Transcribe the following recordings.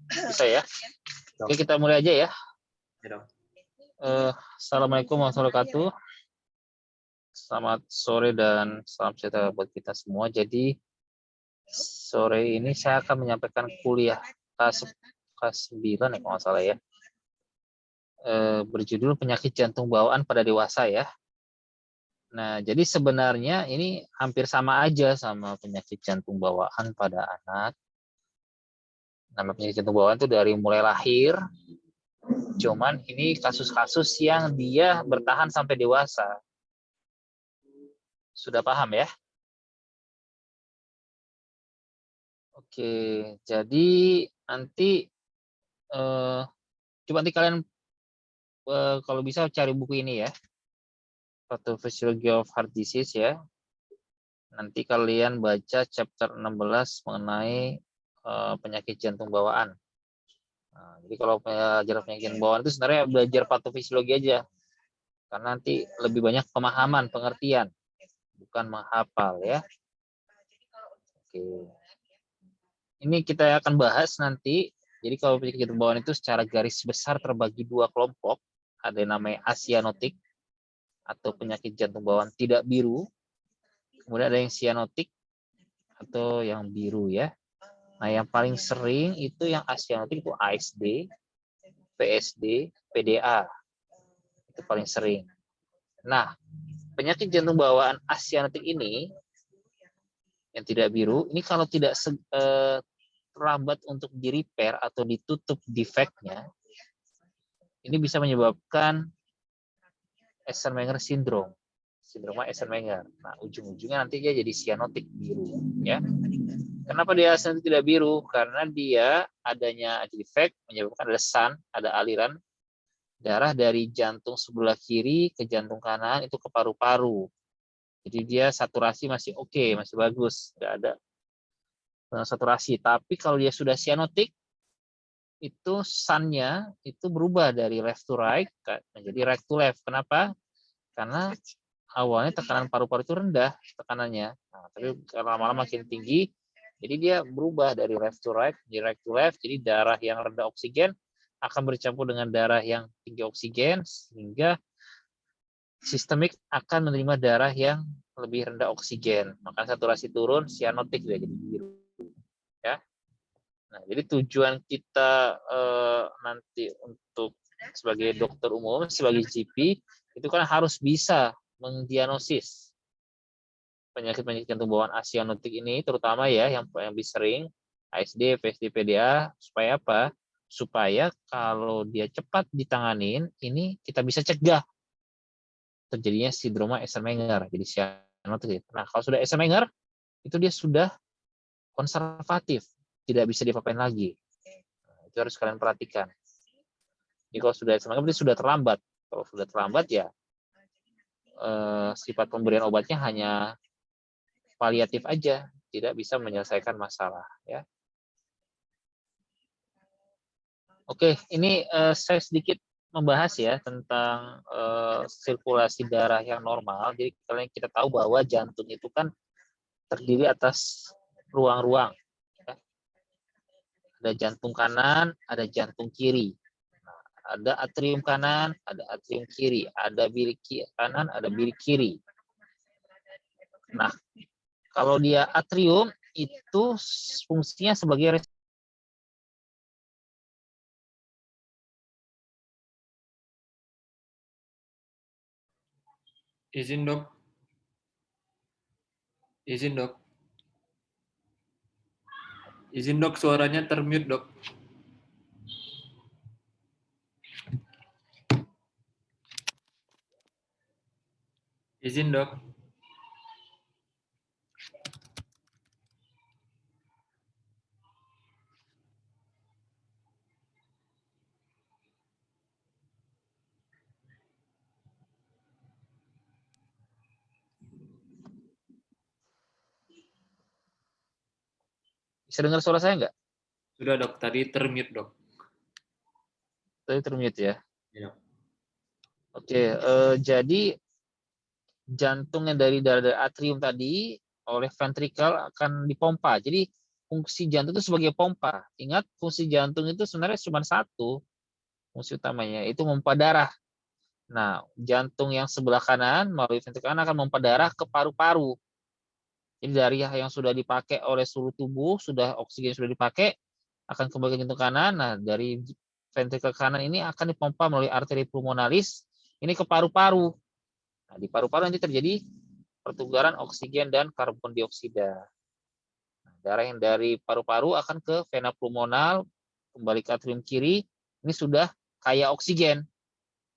Bisa ya? Oke, kita mulai aja ya. Assalamualaikum warahmatullahi wabarakatuh. Selamat sore dan salam sejahtera buat kita semua. Jadi sore ini saya akan menyampaikan kuliah K9 ya kalau nggak salah ya. Berjudul penyakit jantung bawaan pada dewasa ya. Nah, jadi sebenarnya ini hampir sama aja sama penyakit jantung bawaan pada anak. Nama penyakit jantung bawaan itu dari mulai lahir. Cuman ini kasus-kasus yang dia bertahan sampai dewasa. Sudah paham ya? Oke, jadi nanti coba nanti kalian kalau bisa cari buku ini ya, Pathophysiology of Heart Disease ya. Nanti kalian baca chapter 16 mengenai penyakit jantung bawaan. Nah, jadi kalau belajar penyakit jantung bawaan itu sebenarnya belajar patofisiologi aja, karena nanti lebih banyak pemahaman, pengertian, bukan menghafal ya. Oke. Ini kita akan bahas nanti. Jadi kalau penyakit jantung bawaan itu secara garis besar terbagi dua kelompok. Ada yang namanya asianotik atau penyakit jantung bawaan tidak biru. Kemudian ada yang sianotik atau yang biru ya. Nah, yang paling sering itu yang asianotik itu ASD, PSD, PDA. Itu paling sering. Nah, penyakit jantung bawaan asianotik ini yang tidak biru, ini kalau tidak terlambat untuk di-repair atau ditutup defeknya, ini bisa menyebabkan Eisenmenger syndrome. Sindroma Eisenmenger. Nah, ujung-ujungnya nanti dia jadi sianotik biru, ya. Kenapa dia sianotik tidak biru? Karena dia adanya defek menyebabkan ada sun, ada aliran darah dari jantung sebelah kiri ke jantung kanan itu ke paru-paru. Jadi dia saturasi masih oke, masih bagus, tidak ada saturasi. Tapi kalau dia sudah sianotik, itu sun-nya itu berubah dari left to right menjadi right to left. Kenapa? Karena awalnya tekanan paru-paru itu rendah tekanannya, nah, tapi lama-lama makin tinggi, jadi dia berubah dari left to right menjadi right to left. Jadi darah yang rendah oksigen akan bercampur dengan darah yang tinggi oksigen, sehingga sistemik akan menerima darah yang lebih rendah oksigen, maka saturasi turun, sianotik dia jadi biru ya. Nah, jadi tujuan kita nanti untuk sebagai dokter umum, sebagai GP, itu kan harus bisa mendiagnosis penyakit-penyakit jantung bawaan asianotik ini, terutama ya yang lebih sering ASD, PSD, PDA, supaya apa? Supaya kalau dia cepat ditanganin, ini kita bisa cegah terjadinya sindroma Eisenmenger, jadi sianotik. Nah, kalau sudah Eisenmenger, itu dia sudah konservatif, tidak bisa diapa-apain lagi. Nah, itu harus kalian perhatikan. Jadi kalau sudah Eisenmenger, berarti sudah terlambat. Kalau sudah terlambat ya sifat pemberian obatnya hanya paliatif aja, tidak bisa menyelesaikan masalah ya. Oke, ini saya sedikit membahas ya tentang sirkulasi darah yang normal. Jadi kalian kita tahu bahwa jantung itu kan terdiri atas ruang-ruang. Ya. Ada jantung kanan, ada jantung kiri. Nah, ada atrium kanan, ada atrium kiri, ada bilik kanan, ada bilik kiri. Nah, kalau dia atrium itu fungsinya sebagai Izin dok. Izin dok. Izin dok, suaranya termute dok. Izin dok. Bisa dengar suara saya nggak? Sudah dok, tadi termute dok. Tadi termute ya. Ya. Oke, jadi jantung yang dari atrium tadi oleh ventrikel akan dipompa. Jadi fungsi jantung itu sebagai pompa. Ingat, fungsi jantung itu sebenarnya cuma satu, fungsi utamanya, itu memompa darah. Nah, jantung yang sebelah kanan melalui ventrikel kanan akan memompa darah ke paru-paru. Jadi dari yang sudah dipakai oleh seluruh tubuh, sudah oksigen sudah dipakai, akan kembali ke jantung kanan. Nah, dari ventrikel kanan ini akan dipompa melalui arteri pulmonalis ini ke paru-paru. Nah, di paru-paru nanti terjadi pertukaran oksigen dan karbon dioksida. Nah, darah yang dari paru-paru akan ke vena pulmonal, kembali ke atrium kiri. Ini sudah kaya oksigen,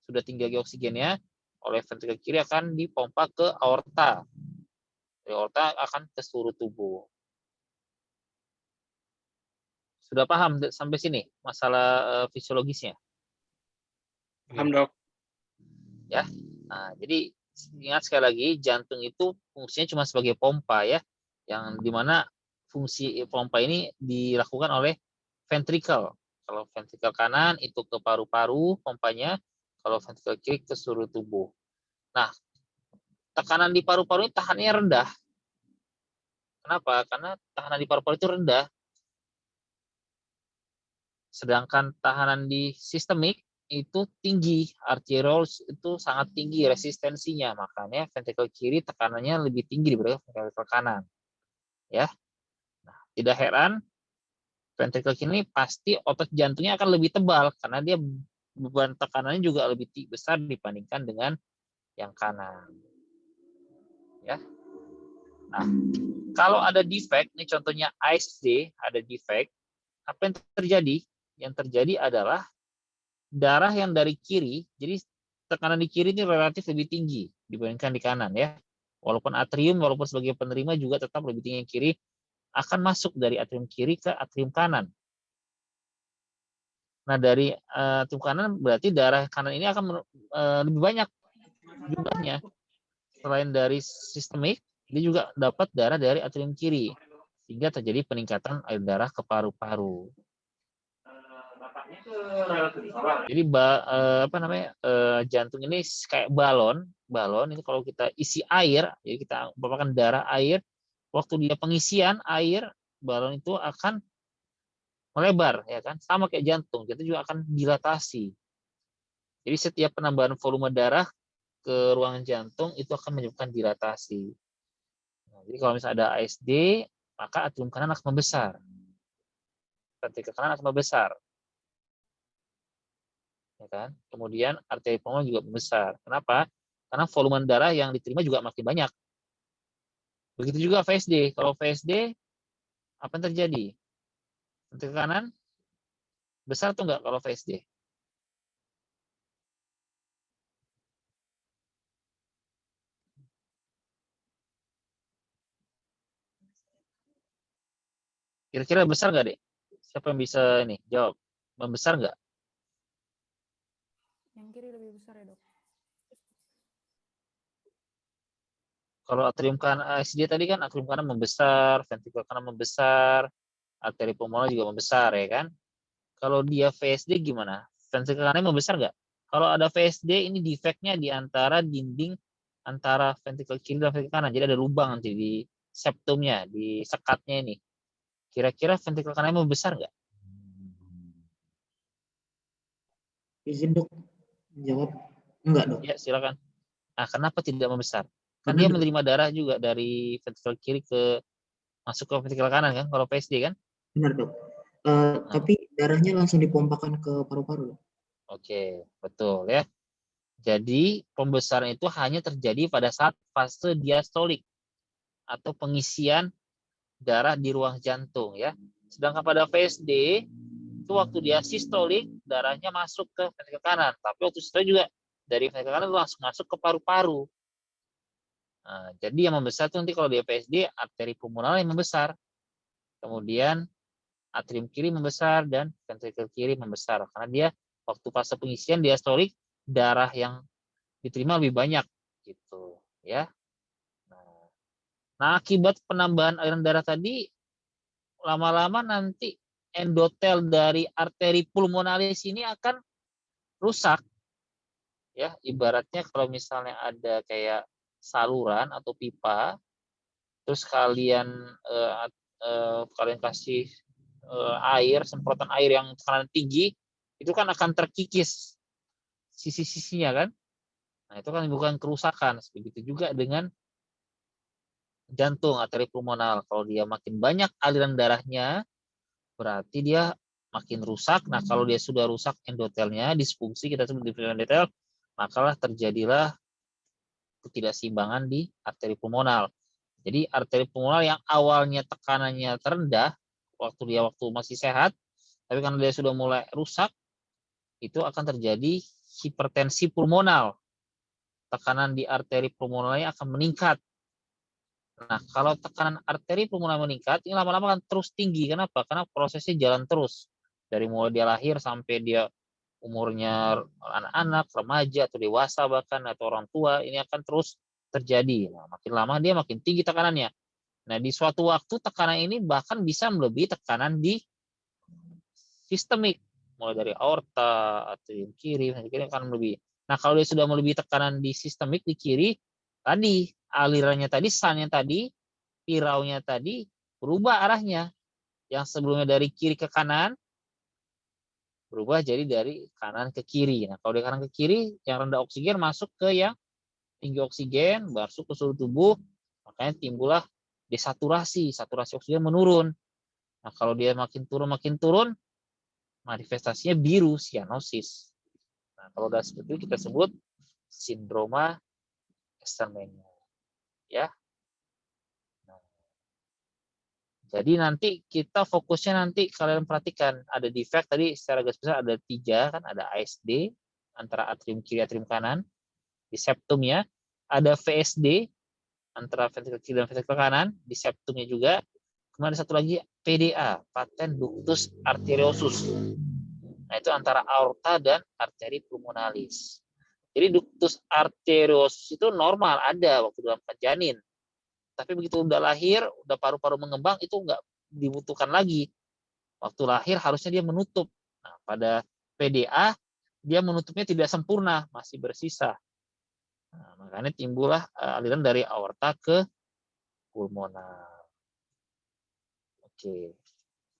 sudah tinggi lagi oksigennya. Oleh ventrikel kiri akan dipompa ke aorta. Dari aorta akan ke seluruh tubuh. Sudah paham sampai sini masalah fisiologisnya? Paham, Dok. Ya. Nah, jadi ingat sekali lagi, jantung itu fungsinya cuma sebagai pompa ya, yang dimana fungsi pompa ini dilakukan oleh ventrikel. Kalau ventrikel kanan itu ke paru-paru pompanya, kalau ventrikel kiri ke seluruh tubuh. Nah, tekanan di paru-paru ini tahannya rendah. Kenapa? Karena tahanan di paru-paru itu rendah. Sedangkan tahanan di sistemik itu tinggi, arteriol itu sangat tinggi resistensinya, makanya ventrikel kiri tekanannya lebih tinggi daripada ventrikel kanan. Ya. Nah, tidak heran ventrikel kiri pasti otot jantungnya akan lebih tebal karena dia beban tekanannya juga lebih besar dibandingkan dengan yang kanan. Ya. Nah, kalau ada defect, ini contohnya ASD, ada defect, apa yang terjadi? Yang terjadi adalah darah yang dari kiri, jadi tekanan di kiri ini relatif lebih tinggi dibandingkan di kanan ya. Walaupun atrium, walaupun sebagai penerima juga tetap lebih tinggi yang kiri, akan masuk dari atrium kiri ke atrium kanan. Nah, dari atrium kanan berarti darah kanan ini akan lebih banyak jumlahnya. Selain dari sistemik, dia juga dapat darah dari atrium kiri, sehingga terjadi peningkatan air darah ke paru-paru. Jadi jantung ini kayak balon ini kalau kita isi air, jadi kita umpamakan darah air, waktu dia pengisian air, balon itu akan melebar ya kan, sama kayak jantung juga akan dilatasi. Jadi setiap penambahan volume darah ke ruangan jantung itu akan menyebabkan dilatasi. Nah, jadi kalau misalnya ada ASD, maka atrium kanan akan membesar, ventrikel kanan akan membesar. Ya kan? Kemudian arteri pulmoner juga membesar. Kenapa? Karena volume darah yang diterima juga makin banyak. Begitu juga VSD. Kalau VSD, apa yang terjadi? Ventrikel kanan besar atau enggak kalau VSD? Kira-kira besar nggak, Dek? Siapa yang bisa ini jawab? Membesar nggak? Yang kiri lebih besar ya, Dok. Kalau atrium kanan ASD tadi kan atrium kanan membesar, ventrikel kanan membesar, arteri pulmoner juga membesar ya kan? Kalau dia VSD gimana? Ventrikel kanan membesar nggak? Kalau ada VSD ini defeknya di antara dinding antara ventrikel kiri dan ventrikel kanan. Jadi ada lubang nanti di septumnya, di sekatnya ini. Kira-kira ventrikel kanan membesar nggak? Izin, Dok, jawab. Enggak, Dok. Ya, silakan. Nah, kenapa tidak membesar? Kan Karena dia menerima darah juga dari ventrikel kiri masuk ke ventrikel kanan kan, kalau VSD kan? benar, Dok. Tapi darahnya langsung dipompakan ke paru-paru. Oke, betul ya. Jadi pembesaran itu hanya terjadi pada saat fase diastolik atau pengisian darah di ruang jantung ya. Sedangkan pada VSD itu waktu dia sistolik darahnya masuk ke ventrikel kanan, tapi waktu sistolik juga dari ventrikel kanan langsung masuk ke paru-paru. Nah, jadi yang membesar itu nanti kalau dia VSD arteri pulmoner yang membesar, kemudian atrium kiri membesar dan ventrikel kiri membesar karena dia waktu fase pengisian diastolik darah yang diterima lebih banyak gitu ya. Nah, akibat penambahan aliran darah tadi lama-lama nanti endotel dari arteri pulmonalis ini akan rusak ya. Ibaratnya kalau misalnya ada kayak saluran atau pipa terus kalian kalian kasih air, semprotan air yang tekanan tinggi, itu kan akan terkikis sisi-sisinya kan. Nah, itu kan bukan kerusakan. Begitu juga dengan jantung, arteri pulmonal. Kalau dia makin banyak aliran darahnya, berarti dia makin rusak. Nah, kalau dia sudah rusak endotelnya, disfungsi, kita sebut disfungsi endotel, makalah terjadilah ketidakseimbangan di arteri pulmonal. Jadi arteri pulmonal yang awalnya tekanannya terendah, waktu masih sehat, tapi karena dia sudah mulai rusak, itu akan terjadi hipertensi pulmonal. Tekanan di arteri pulmonalnya akan meningkat. Nah, kalau tekanan arteri pulmonar meningkat, ini lama-lama akan terus tinggi. Kenapa? Karena prosesnya jalan terus. Dari mulai dia lahir sampai dia umurnya anak-anak, remaja, atau dewasa bahkan, atau orang tua, ini akan terus terjadi. Nah, makin lama dia makin tinggi tekanannya. Nah, di suatu waktu tekanan ini bahkan bisa melebihi tekanan di sistemik. Mulai dari aorta, atrium kiri akan melebihi. Nah, kalau dia sudah melebihi tekanan di sistemik, di kiri, tadi alirannya tadi, sunnya tadi, piraunya tadi berubah arahnya. Yang sebelumnya dari kiri ke kanan berubah jadi dari kanan ke kiri. Nah, kalau dari kanan ke kiri, yang rendah oksigen masuk ke yang tinggi oksigen, masuk ke seluruh tubuh, makanya timbullah desaturasi, saturasi oksigen menurun. Nah, kalau dia makin turun, manifestasinya biru, sianosis. Nah, kalau udah seperti itu kita sebut sindroma Westermenger. Ya. Nah, jadi nanti kita fokusnya nanti kalian perhatikan ada defect tadi secara garis besar ada 3 kan, ada ASD antara atrium kiri atrium kanan di septumnya, ada VSD antara ventrikel kiri dan ventrikel kanan di septumnya juga. Kemudian ada satu lagi PDA, patent ductus arteriosus. Nah, itu antara aorta dan arteri pulmonalis. Jadi ductus arteriosus itu normal ada waktu dalam janin. Tapi begitu udah lahir, udah paru-paru mengembang, itu nggak dibutuhkan lagi. Waktu lahir harusnya dia menutup. Nah, pada PDA, dia menutupnya tidak sempurna, masih bersisa. Nah, makanya timbullah aliran dari aorta ke pulmonar. Oke.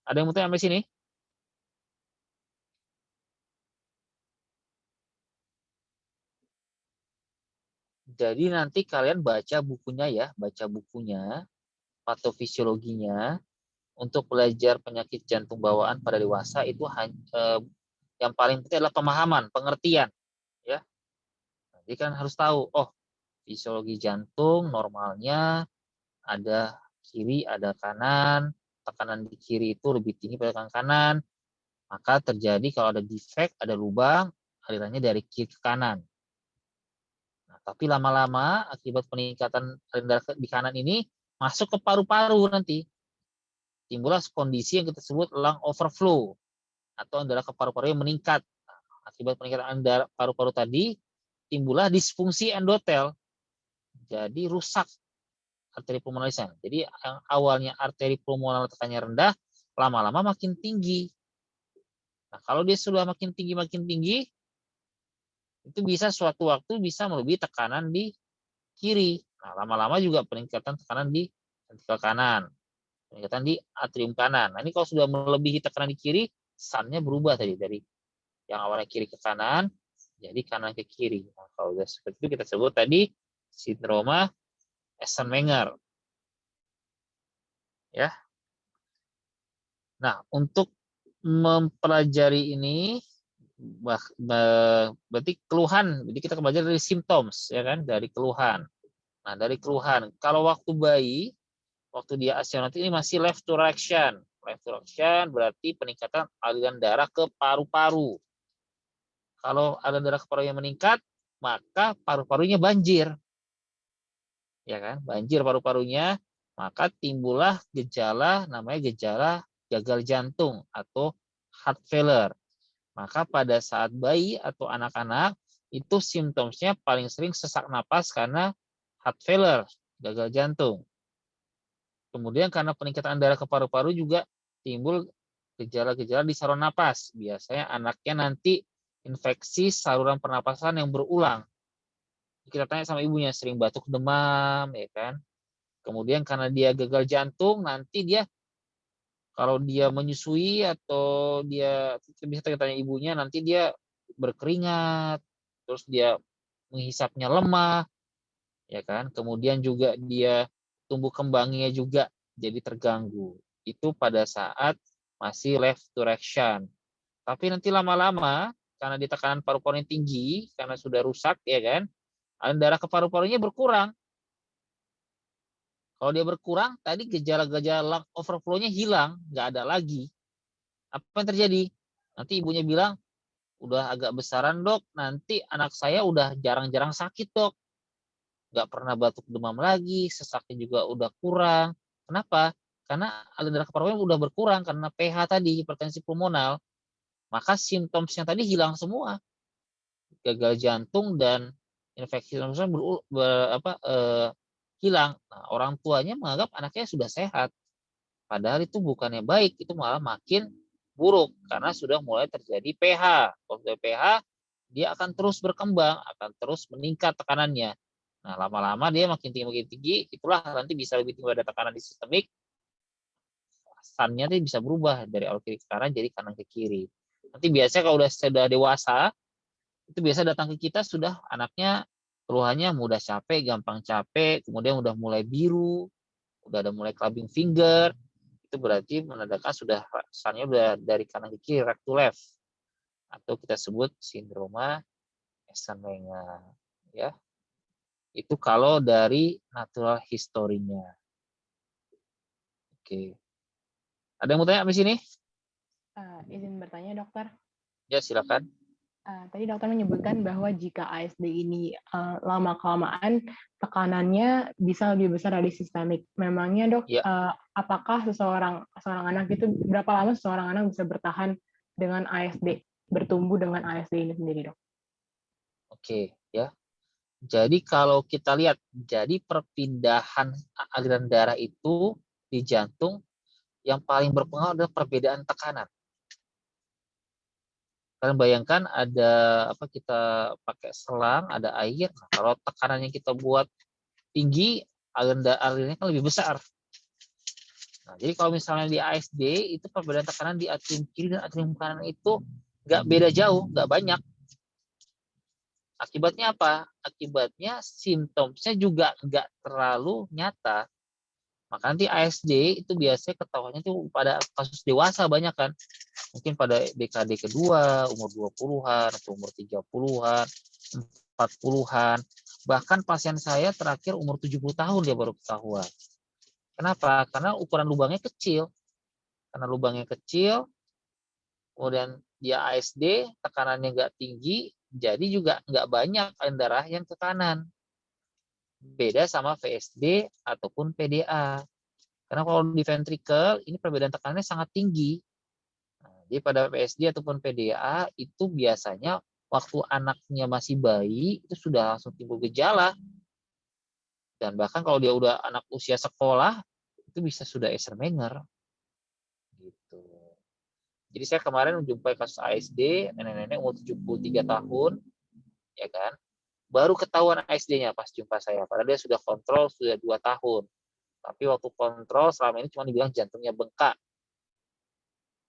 Ada yang mau tanya sampai sini? Jadi nanti kalian baca bukunya, patofisiologinya, untuk belajar penyakit jantung bawaan pada dewasa itu yang paling penting adalah pemahaman, pengertian, ya. Jadi kan harus tahu, oh, fisiologi jantung normalnya ada kiri, ada kanan, tekanan di kiri itu lebih tinggi pada tekanan kanan, maka terjadi kalau ada defect, ada lubang, alirannya dari kiri ke kanan. Tapi lama-lama akibat peningkatan aliran darah di kanan ini masuk ke paru-paru nanti. Timbullah kondisi yang kita sebut lung overflow atau darah ke paru-paru yang meningkat. Akibat peningkatan darah paru-paru tadi timbullah disfungsi endotel. Jadi rusak arteri pulmonalisnya. Jadi yang awalnya arteri pulmonal tekanannya rendah, lama-lama makin tinggi. Nah, kalau dia sudah makin tinggi, itu bisa suatu waktu bisa melebihi tekanan di kiri. Nah, lama-lama juga peningkatan tekanan di ventrikel kanan, peningkatan di atrium kanan. Nah, ini kalau sudah melebihi tekanan di kiri, sunnya berubah tadi dari yang awalnya kiri ke kanan, jadi kanan ke kiri. Nah, kalau sudah seperti itu kita sebut tadi sindroma Westermenger. Ya. Nah, untuk mempelajari ini berarti keluhan, jadi kita belajar dari symptoms, ya kan, dari keluhan. Nah, dari keluhan, kalau waktu bayi, waktu dia asyanotik ini masih left to right action. Left to right action berarti peningkatan aliran darah ke paru-paru. Kalau aliran darah ke paru yang meningkat, maka paru-parunya banjir. Ya kan, banjir paru-parunya, maka timbullah gejala namanya gejala gagal jantung atau heart failure. Maka pada saat bayi atau anak-anak itu simptomnya paling sering sesak napas karena heart failure, gagal jantung. Kemudian karena peningkatan darah ke paru-paru juga timbul gejala-gejala di saluran napas. Biasanya anaknya nanti infeksi saluran pernapasan yang berulang. Kita tanya sama ibunya, sering batuk demam, ya kan. Kemudian karena dia gagal jantung, nanti dia Kalau dia menyusui atau dia bisa tanya ibunya, nanti dia berkeringat, terus dia menghisapnya lemah, ya kan? Kemudian juga dia tumbuh kembangnya juga jadi terganggu. Itu pada saat masih left direction. Tapi nanti lama-lama karena di tekanan paru-parunya tinggi, karena sudah rusak, ya kan? Aliran darah ke paru-parunya berkurang. Kalau dia berkurang, tadi gejala-gejala lung overflow-nya hilang, nggak ada lagi. Apa yang terjadi? Nanti ibunya bilang, udah agak besaran dok, nanti anak saya udah jarang-jarang sakit dok. Nggak pernah batuk demam lagi, sesaknya juga udah kurang. Kenapa? Karena aliran darah ke paru-parunya udah berkurang, karena pH tadi, hipertensi pulmonal. Maka simptomnya tadi hilang semua. Gagal jantung dan infeksi hilang. Nah, orang tuanya menganggap anaknya sudah sehat. Padahal itu bukannya baik, itu malah makin buruk karena sudah mulai terjadi pH. Kalau sudah pH, dia akan terus berkembang, akan terus meningkat tekanannya. Nah, lama-lama dia makin tinggi, itulah nanti bisa lebih tinggi ada tekanan di sistemik, sunnya bisa berubah dari awal kiri ke kanan jadi kanan ke kiri. Nanti biasanya kalau sudah dewasa, itu biasa datang ke kita sudah anaknya keluhannya mudah capek, gampang capek, kemudian udah mulai biru, udah ada mulai clubbing finger, itu berarti menandakan sudah sunnya udah dari kanan ke kiri, right to left, atau kita sebut sindroma Eisenmenger, ya. Itu kalau dari natural history-nya. Oke. Ada yang mau tanya di sini? Izin bertanya, dokter. Ya, silakan. Tadi dokter menyebutkan bahwa jika ASD ini lama-kelamaan tekanannya bisa lebih besar dari sistemik. Memangnya dok, Ya. Apakah seorang anak itu berapa lama seorang anak bisa bertahan dengan ASD, bertumbuh dengan ASD ini sendiri dok? Oke, ya. Jadi kalau kita lihat, jadi perpindahan aliran darah itu di jantung yang paling berpengaruh adalah perbedaan tekanan. Kalian bayangkan ada kita pakai selang, ada air. Nah, kalau tekanannya kita buat tinggi, alirannya kan lebih besar. Nah, jadi kalau misalnya di ASD itu perbedaan tekanan di atrium kiri dan atrium kanan itu nggak beda jauh, nggak banyak. Akibatnya apa? Akibatnya simptomnya juga nggak terlalu nyata. Maka nanti ASD itu biasanya ketahuannya itu pada kasus dewasa banyak kan. Mungkin pada dekade kedua, umur 20-an, atau umur 30-an, 40-an. Bahkan pasien saya terakhir umur 70 tahun dia baru ketahuan. Kenapa? Karena ukuran lubangnya kecil. Karena lubangnya kecil, kemudian dia ASD, tekanannya nggak tinggi, jadi juga nggak banyak aliran darah yang ke kanan. Beda sama VSD ataupun PDA. Karena kalau di ventricle, ini perbedaan tekanannya sangat tinggi. Nah, jadi pada VSD ataupun PDA, itu biasanya waktu anaknya masih bayi, itu sudah langsung timbul gejala. Dan bahkan kalau dia udah anak usia sekolah, itu bisa sudah Eisenmenger. Gitu. Jadi saya kemarin menjumpai kasus ASD, nenek-nenek umur 73 tahun, ya kan? Baru ketahuan ASD-nya pas jumpa saya. Padahal dia sudah kontrol sudah 2 tahun. Tapi waktu kontrol selama ini cuma dibilang jantungnya bengkak.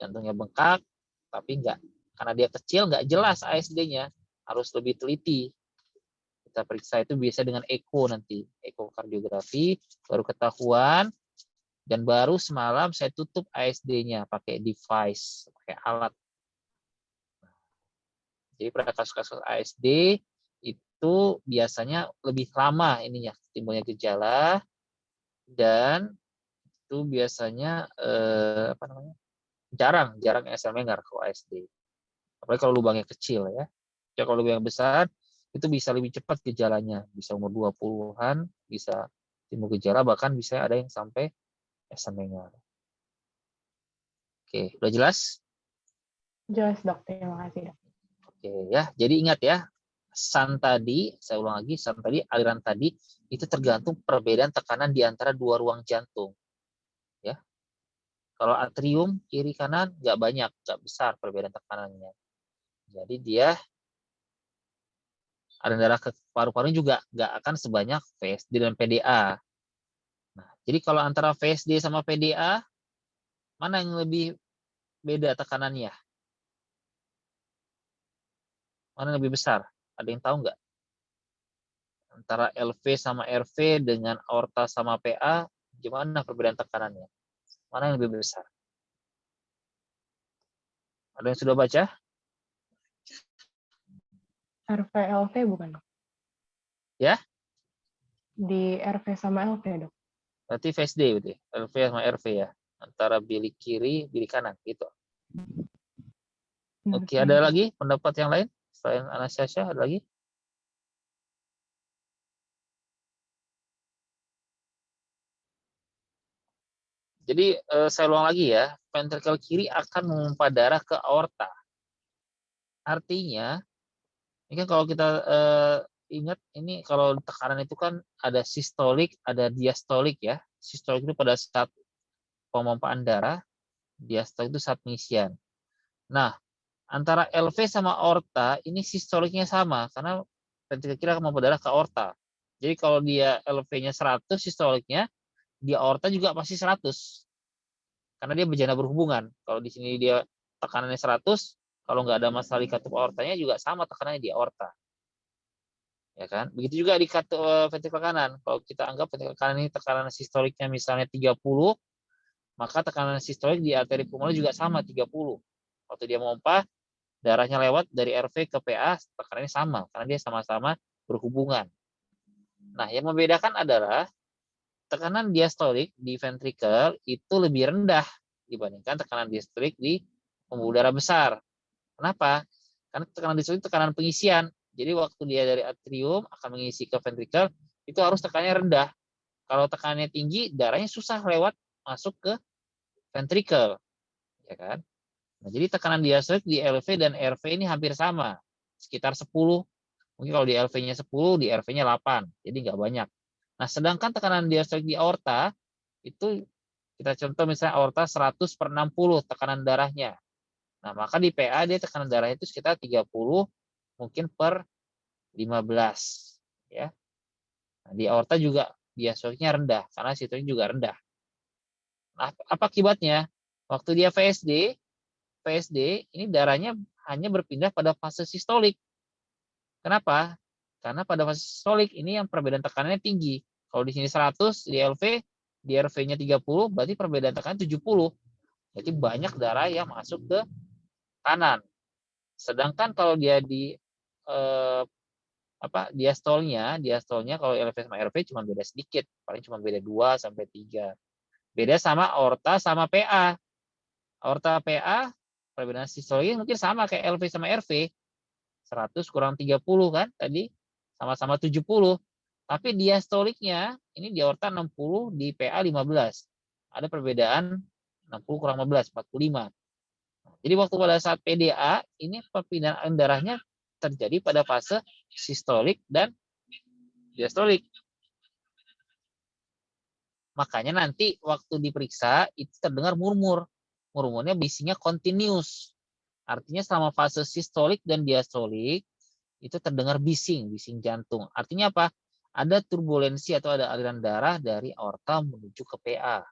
Jantungnya bengkak, tapi enggak. Karena dia kecil, nggak jelas ASD-nya. Harus lebih teliti. Kita periksa itu biasa dengan echo nanti. Ekokardiografi, baru ketahuan. Dan baru semalam saya tutup ASD-nya pakai device, pakai alat. Jadi pada kasus-kasus ASD, itu biasanya lebih lama ininya timbulnya gejala dan itu biasanya jarang Eisenmenger kalau ASD. Apalagi kalau lubangnya kecil ya. Ya kalau lubang besar itu bisa lebih cepat gejalanya, bisa umur 20-an bisa timbul gejala bahkan bisa ada yang sampai Eisenmenger. Oke, udah jelas? Jelas dok, terima kasih dok. Oke ya, jadi ingat ya, sun tadi, saya ulang lagi, sun tadi, aliran tadi, itu tergantung perbedaan tekanan di antara dua ruang jantung. Ya. Kalau atrium, kiri kanan, nggak banyak, nggak besar perbedaan tekanannya. Jadi dia, aliran darah ke paru-paru juga nggak akan sebanyak VSD dan PDA. Nah, jadi kalau antara VSD sama PDA, Mana yang lebih beda tekanannya? Mana yang lebih besar? Ada yang tahu nggak? Antara LV sama RV dengan aorta sama PA, gimana perbedaan tekanannya? Mana yang lebih besar? Ada yang sudah baca? RV-LV bukan, Dok? Ya? Di RV sama LV, Dok. Berarti VSD berarti. LV sama RV ya. Antara bilik kiri, bilik kanan gitu. Oke, ada lagi pendapat yang lain selain Anastasia? Ada lagi? Jadi saya ulang lagi ya, ventrikel kiri akan memompa darah ke aorta. Artinya, ini kan kalau kita ingat, ini kalau tekanan itu kan ada sistolik, ada diastolik ya. Sistolik itu pada saat pemompaan darah, diastolik itu saat pengisian. Nah, antara LV sama aorta ini sistoliknya sama karena ventrikel kiri akan memompa darah ke aorta. Jadi kalau dia LV-nya 100 sistoliknya, di aorta juga pasti 100. Karena dia bejana berhubungan. Kalau di sini dia tekanannya 100, kalau nggak ada masalah di katup aortanya juga sama tekanannya di aorta. Ya kan? Begitu juga di ventrikel kanan. Kalau kita anggap ventrikel kanan ini tekanan sistoliknya misalnya 30, maka tekanan sistolik di arteri pulmoner juga sama 30. Waktu dia memompa, darahnya lewat dari RV ke PA, tekanannya sama karena dia sama-sama berhubungan. Nah, yang membedakan adalah tekanan diastolik di ventrikel itu lebih rendah dibandingkan tekanan diastolik di pembuluh darah besar. Kenapa? Karena tekanan diastolik itu tekanan pengisian. Jadi waktu dia dari atrium akan mengisi ke ventrikel, itu harus tekanannya rendah. Kalau tekanannya tinggi, darahnya susah lewat masuk ke ventrikel. Ya kan? Nah, jadi tekanan diastolik di LV dan RV ini hampir sama, sekitar 10. Mungkin kalau di LV-nya 10, di RV-nya 8. Jadi nggak banyak. Nah, sedangkan tekanan diastolik di aorta, itu kita contoh misalnya aorta 100/60 tekanan darahnya. Nah, maka di PA dia tekanan darah itu sekitar 30 mungkin per 15. Ya. Nah, di aorta juga diastoliknya rendah, karena sistoliknya juga rendah. Nah, apa akibatnya? Waktu dia VSD ini darahnya hanya berpindah pada fase sistolik. Kenapa? Karena pada fase sistolik ini yang perbedaan tekanannya tinggi. Kalau di sini 100 di LV, di RV-nya 30, berarti perbedaan tekanan 70. Jadi banyak darah yang masuk ke kanan. Sedangkan kalau dia di diastolnya kalau LV sama RV cuma beda sedikit, paling cuma beda 2 sampai 3. Beda sama aorta sama PA. Aorta PA perbedaan sistologis mungkin sama kayak LV sama RV. 100 kurang 30 kan tadi sama-sama 70. Tapi diastoliknya ini di aorta 60, di PA 15. Ada perbedaan 60 kurang 15, 45. Jadi waktu pada saat PDA ini perpindahan darahnya terjadi pada fase sistolik dan diastolik. Makanya nanti waktu diperiksa itu terdengar murmur. Murmurnya bisingnya continuous. Artinya selama fase sistolik dan diastolik itu terdengar bising jantung. Artinya apa? Ada turbulensi atau ada aliran darah dari aorta menuju ke PA.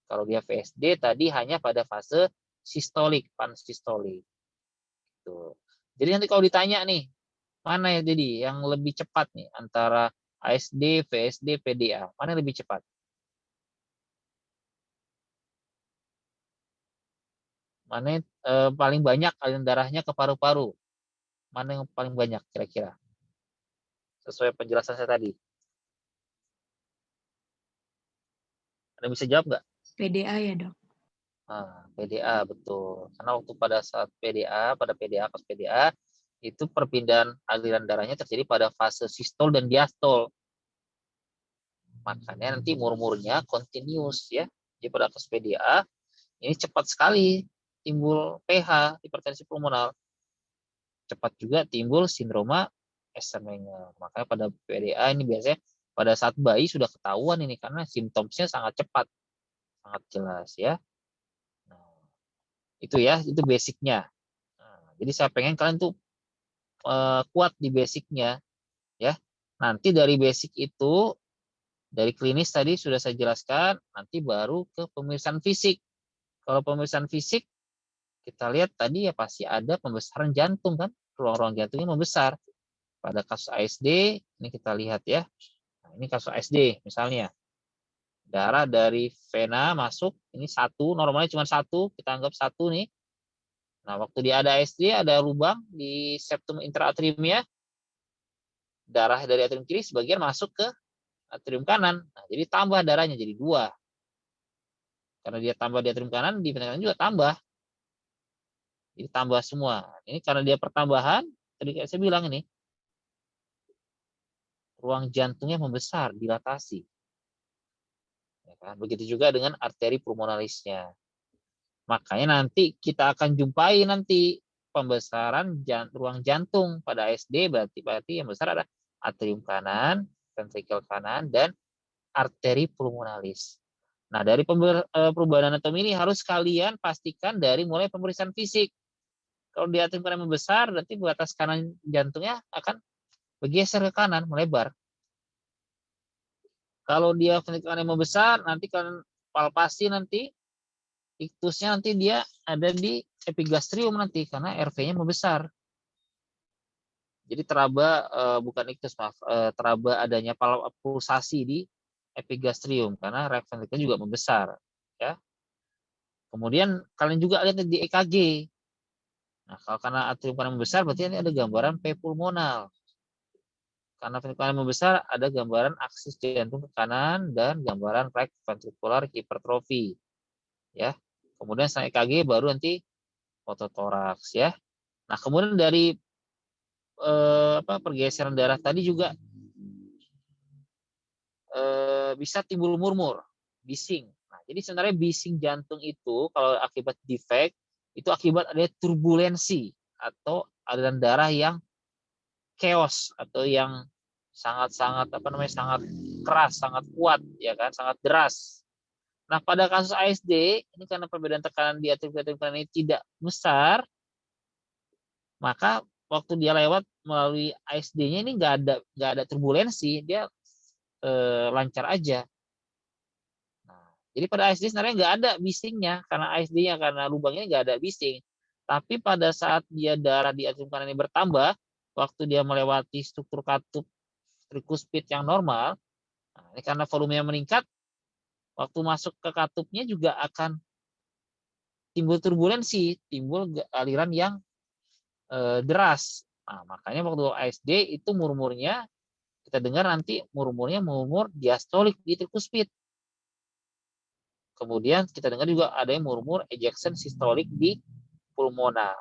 Kalau dia VSD tadi hanya pada fase sistolik, pansistolik. Gitu. Jadi nanti kalau ditanya nih, mana ya jadi yang lebih cepat nih antara ASD, VSD, PDA? Mana yang lebih cepat? Mana yang paling banyak aliran darahnya ke paru-paru? Mana yang paling banyak kira-kira? Sesuai penjelasan saya tadi. Ada bisa jawab nggak? PDA ya, Dok? Nah, PDA betul. Karena waktu pada saat kasus PDA, itu perpindahan aliran darahnya terjadi pada fase sistol dan diastol. Makanya nanti murmurnya continuous ya. Jadi pada kasus PDA ini cepat sekali timbul PH, hipertensi pulmonar. Cepat juga timbul sindroma Eisenmenger. Makanya pada PDA ini biasanya pada saat bayi sudah ketahuan ini karena simptomnya sangat cepat, sangat jelas ya. Nah, itu ya, itu basicnya. Nah, jadi saya pengen kalian tuh kuat di basicnya ya. Nanti dari basic itu, dari klinis tadi sudah saya jelaskan, nanti baru ke pemeriksaan fisik. Kalau pemeriksaan fisik, kita lihat tadi ya pasti ada pembesaran jantung kan, ruang-ruang jantungnya membesar. Pada kasus ASD, ini kita lihat ya. Nah, ini kasus ASD misalnya. Darah dari vena masuk, ini satu, normalnya cuma satu, kita anggap satu nih. Nah, waktu dia ada ASD, ada lubang di septum intraatriumnya, darah dari atrium kiri sebagian masuk ke atrium kanan. Nah, jadi tambah darahnya jadi 2. Karena dia tambah di atrium kanan, di vena kanan juga tambah. Jadi tambah semua. Ini karena dia pertambahan, tadi saya bilang ini, ruang jantungnya membesar, dilatasi. Ya kan? Begitu juga dengan arteri pulmonalisnya. Makanya nanti kita akan jumpai nanti pembesaran ruang jantung pada ASD, berarti yang besar ada atrium kanan, ventrikel kanan, dan arteri pulmonalis. Nah, dari perubahan anatomi ini harus kalian pastikan dari mulai pemeriksaan fisik. Kalau di atrium kanan membesar, berarti batas kanan jantungnya akan bergeser ke kanan, melebar. Kalau dia ventrikel kanan membesar, nanti kan palpasi nanti, iktusnya nanti dia ada di epigastrium nanti, karena RV-nya membesar. Jadi teraba, bukan iktus, maaf, teraba adanya pulsasi di epigastrium, karena right ventricle juga membesar. Ya. Kemudian kalian juga lihat di EKG. Nah, kalau karena atrium kanan membesar, berarti ini ada gambaran P pulmonal. Karena ventrikel kanan membesar, ada gambaran aksis jantung ke kanan dan gambaran right ventricular hypertrophy. Ya. Kemudian setelah EKG baru nanti fototoraks ya. Nah, kemudian dari pergeseran darah tadi juga bisa timbul murmur, bising. Nah, jadi sebenarnya bising jantung itu kalau akibat defect itu akibat ada turbulensi atau aliran darah yang chaos atau yang sangat-sangat sangat keras, sangat kuat ya kan, sangat deras. Nah, pada kasus ASD ini karena perbedaan tekanan di atrium kanan ini tidak besar, maka waktu dia lewat melalui ASD-nya ini nggak ada turbulensi, dia lancar aja. Nah, jadi pada ASD sebenarnya nggak ada bisingnya karena ASD-nya karena lubangnya nggak ada bising. Tapi pada saat dia darah di atrium kanan ini bertambah, waktu dia melewati struktur katup trikuspid yang normal, nah ini karena volumenya meningkat, waktu masuk ke katupnya juga akan timbul turbulensi, timbul aliran yang deras. Nah, makanya waktu ASD itu murmurnya kita dengar nanti murmurnya murmur diastolik di trikuspid. Kemudian kita dengar juga ada yang murmur ejection sistolik di pulmonal.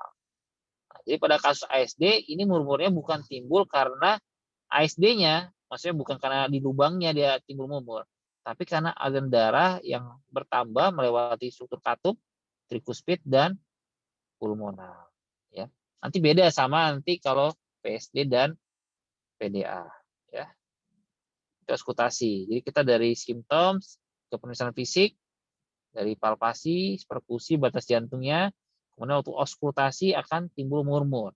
Nah, jadi pada kasus ASD ini murmurnya bukan timbul karena ASD-nya, maksudnya bukan karena di lubangnya dia timbul murmur, tapi karena aliran darah yang bertambah melewati struktur katup, trikuspid dan pulmonal. Ya, nanti beda sama nanti kalau PSD dan PDA. Ya, itu auskultasi. Jadi kita dari simptom ke pemeriksaan fisik, dari palpasi, perkusi, batas jantungnya, kemudian waktu auskultasi akan timbul murmur.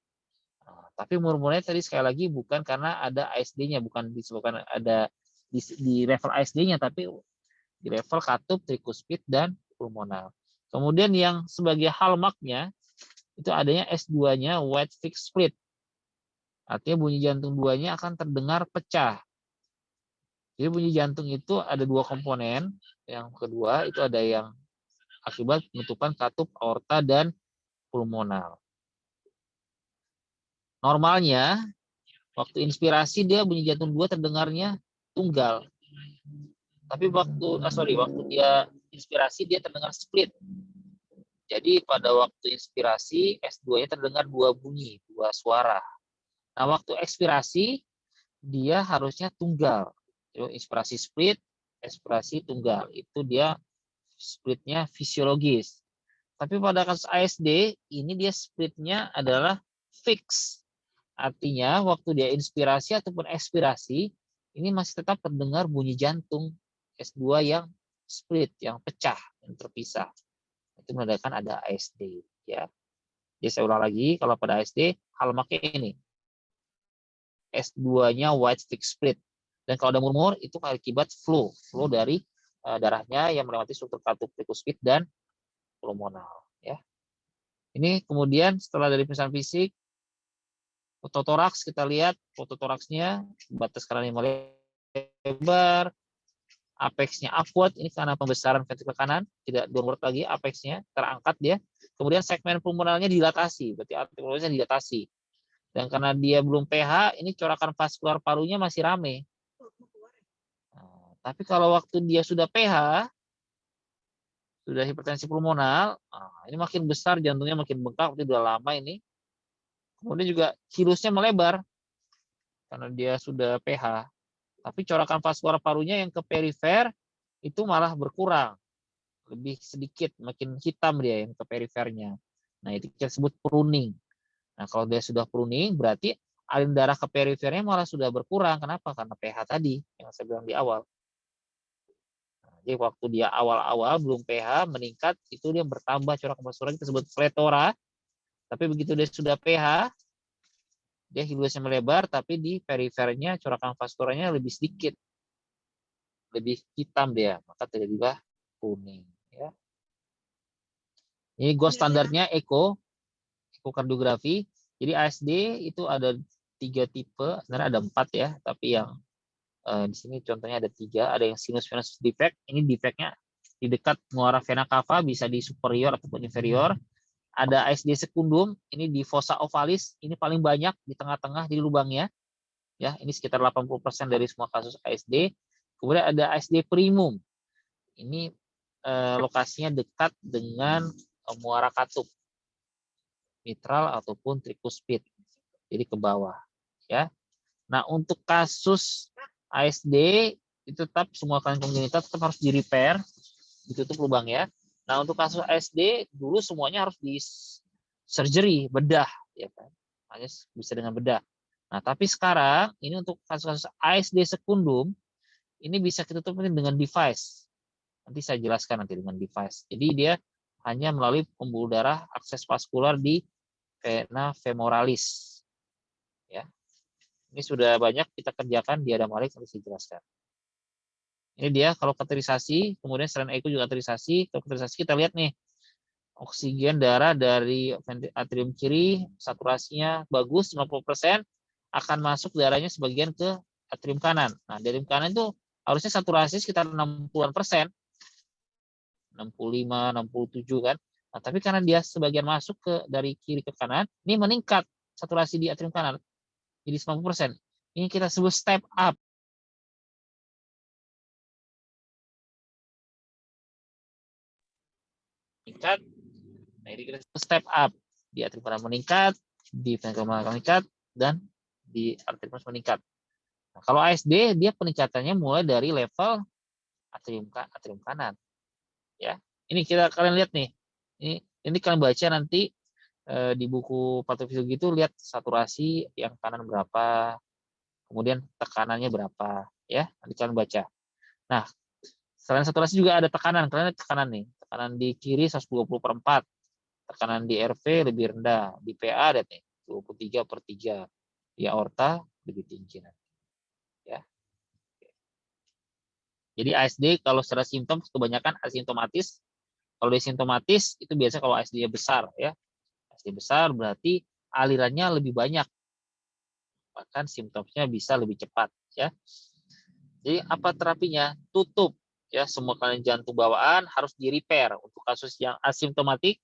Nah, tapi murmurnya tadi sekali lagi bukan karena ada ASD-nya, bukan disebabkan ada di level ASD-nya, tapi di level katup, trikuspid, dan pulmonal. Kemudian yang sebagai hallmark-nya itu adanya S2-nya wide fixed split. Artinya bunyi jantung duanya akan terdengar pecah. Jadi bunyi jantung itu ada 2 komponen. Yang kedua itu ada yang akibat penutupan katup aorta dan pulmonal. Normalnya waktu inspirasi dia bunyi jantung 2 terdengarnya tunggal. Tapi waktu dia inspirasi dia terdengar split. Jadi pada waktu inspirasi S2-nya terdengar 2 bunyi, 2 suara. Nah, waktu ekspirasi dia harusnya tunggal. Inspirasi split, ekspirasi tunggal. Itu dia splitnya fisiologis. Tapi pada kasus ASD, ini dia splitnya adalah fix. Artinya waktu dia inspirasi ataupun ekspirasi, ini masih tetap terdengar bunyi jantung S2 yang split, yang pecah, yang terpisah. Itu menandakan ada ASD. Ya. Jadi saya ulang lagi, kalau pada ASD, hallmarknya ini. S2-nya wide fixed split. Dan kalau ada murmur, itu akibat flow dari darahnya yang melewati struktur katup trikuspid dan pulmonal ya. Ini kemudian setelah dari pemeriksaan fisik, fototoraks kita lihat fototoraksnya batas kanalnya melebar, apexnya upward, ini karena pembesaran ventrikel kanan, tidak downward lagi, apexnya terangkat dia. Kemudian segmen pulmonalnya dilatasi, berarti arteriolusnya dilatasi. Dan karena dia belum pH, ini corakan vaskular parunya masih rame. Nah, tapi kalau waktu dia sudah pH, sudah hipertensi pulmonal, ini makin besar, jantungnya makin bengkak, itu udah lama ini. Kemudian juga hilusnya melebar, karena dia sudah pH. Tapi corakan vaskular parunya yang ke perifer itu malah berkurang, lebih sedikit, makin hitam dia yang ke perifernya. Nah, itu kita sebut pruning. Nah, kalau dia sudah pruning, berarti aliran darah ke perifernya malah sudah berkurang. Kenapa? Karena pH tadi yang saya bilang di awal. Nah, jadi waktu dia awal-awal belum pH meningkat, itu dia bertambah corakan vaskular, kita sebut pletora. Tapi begitu dia sudah pH, dia hilusnya melebar, tapi di perifernya corakan vaskularnya lebih sedikit, lebih hitam dia, maka terjadilah kuning. Ya. Ini gold standarnya ekokardiografi. Jadi ASD itu ada 3 tipe, sebenarnya ada 4 ya, tapi yang di sini contohnya ada 3. Ada yang sinus venous defect, ini defectnya di dekat muara vena cava, bisa di superior ataupun inferior. Ada ASD sekundum, ini di fossa ovalis, ini paling banyak di tengah-tengah di lubangnya. Ya, ini sekitar 80% dari semua kasus ASD. Kemudian ada ASD primum. Ini lokasinya dekat dengan muara katup, mitral ataupun trikuspid. Jadi ke bawah, ya. Nah, untuk kasus ASD itu tetap semua kelainan kongenital tetap harus di repair, ditutup lubangnya. Nah, untuk kasus ASD dulu semuanya harus di surgery, bedah, ya kan? Hanya bisa dengan bedah. Nah, tapi sekarang ini untuk kasus-kasus ASD sekundum ini bisa kita tutup dengan device. Nanti saya jelaskan nanti dengan device. Jadi dia hanya melalui pembuluh darah akses vaskular di vena femoralis. Ya. Ini sudah banyak kita kerjakan di Adam Malik, nanti saya jelaskan. Ini dia kalau kateterisasi, kemudian selain echo juga kateterisasi. Kalau kateterisasi kita lihat nih, oksigen darah dari atrium kiri, saturasinya bagus, 50%, akan masuk darahnya sebagian ke atrium kanan. Nah, di atrium kanan itu harusnya saturasi sekitar 60%, 65, 67 kan. Nah, tapi karena dia sebagian masuk ke dari kiri ke kanan, ini meningkat saturasi di atrium kanan. Jadi 90%. Ini kita sebut step up. Meningkat. Nah, ini kita sebut step up. Di atrium kanan meningkat, di vena cava meningkat, dan di atrium meningkat. Nah, kalau ASD dia peningkatannya mulai dari level atrium kanan. Ya. Ini kalian lihat nih. Ini kalian baca nanti di buku patofisiologi itu, lihat saturasi yang kanan berapa, kemudian tekanannya berapa, ya. Nanti kalian baca. Nah, selain saturasi juga ada tekanan. Kalian lihat tekanan nih. Tekanan di kiri 120/4. Tekanan di RV lebih rendah. Di PA ada nih 23/3. Di aorta lebih tinggi nanti. Ya. Jadi ASD kalau secara simptom kebanyakan asimptomatis. Kalau asimptomatis itu biasa kalau ASD-nya besar, ya. ASD besar berarti alirannya lebih banyak. Bahkan simptomnya bisa lebih cepat, ya. Jadi apa terapinya? Tutup, ya. Semua kelainan jantung bawaan harus di repair. Untuk kasus yang asimptomatik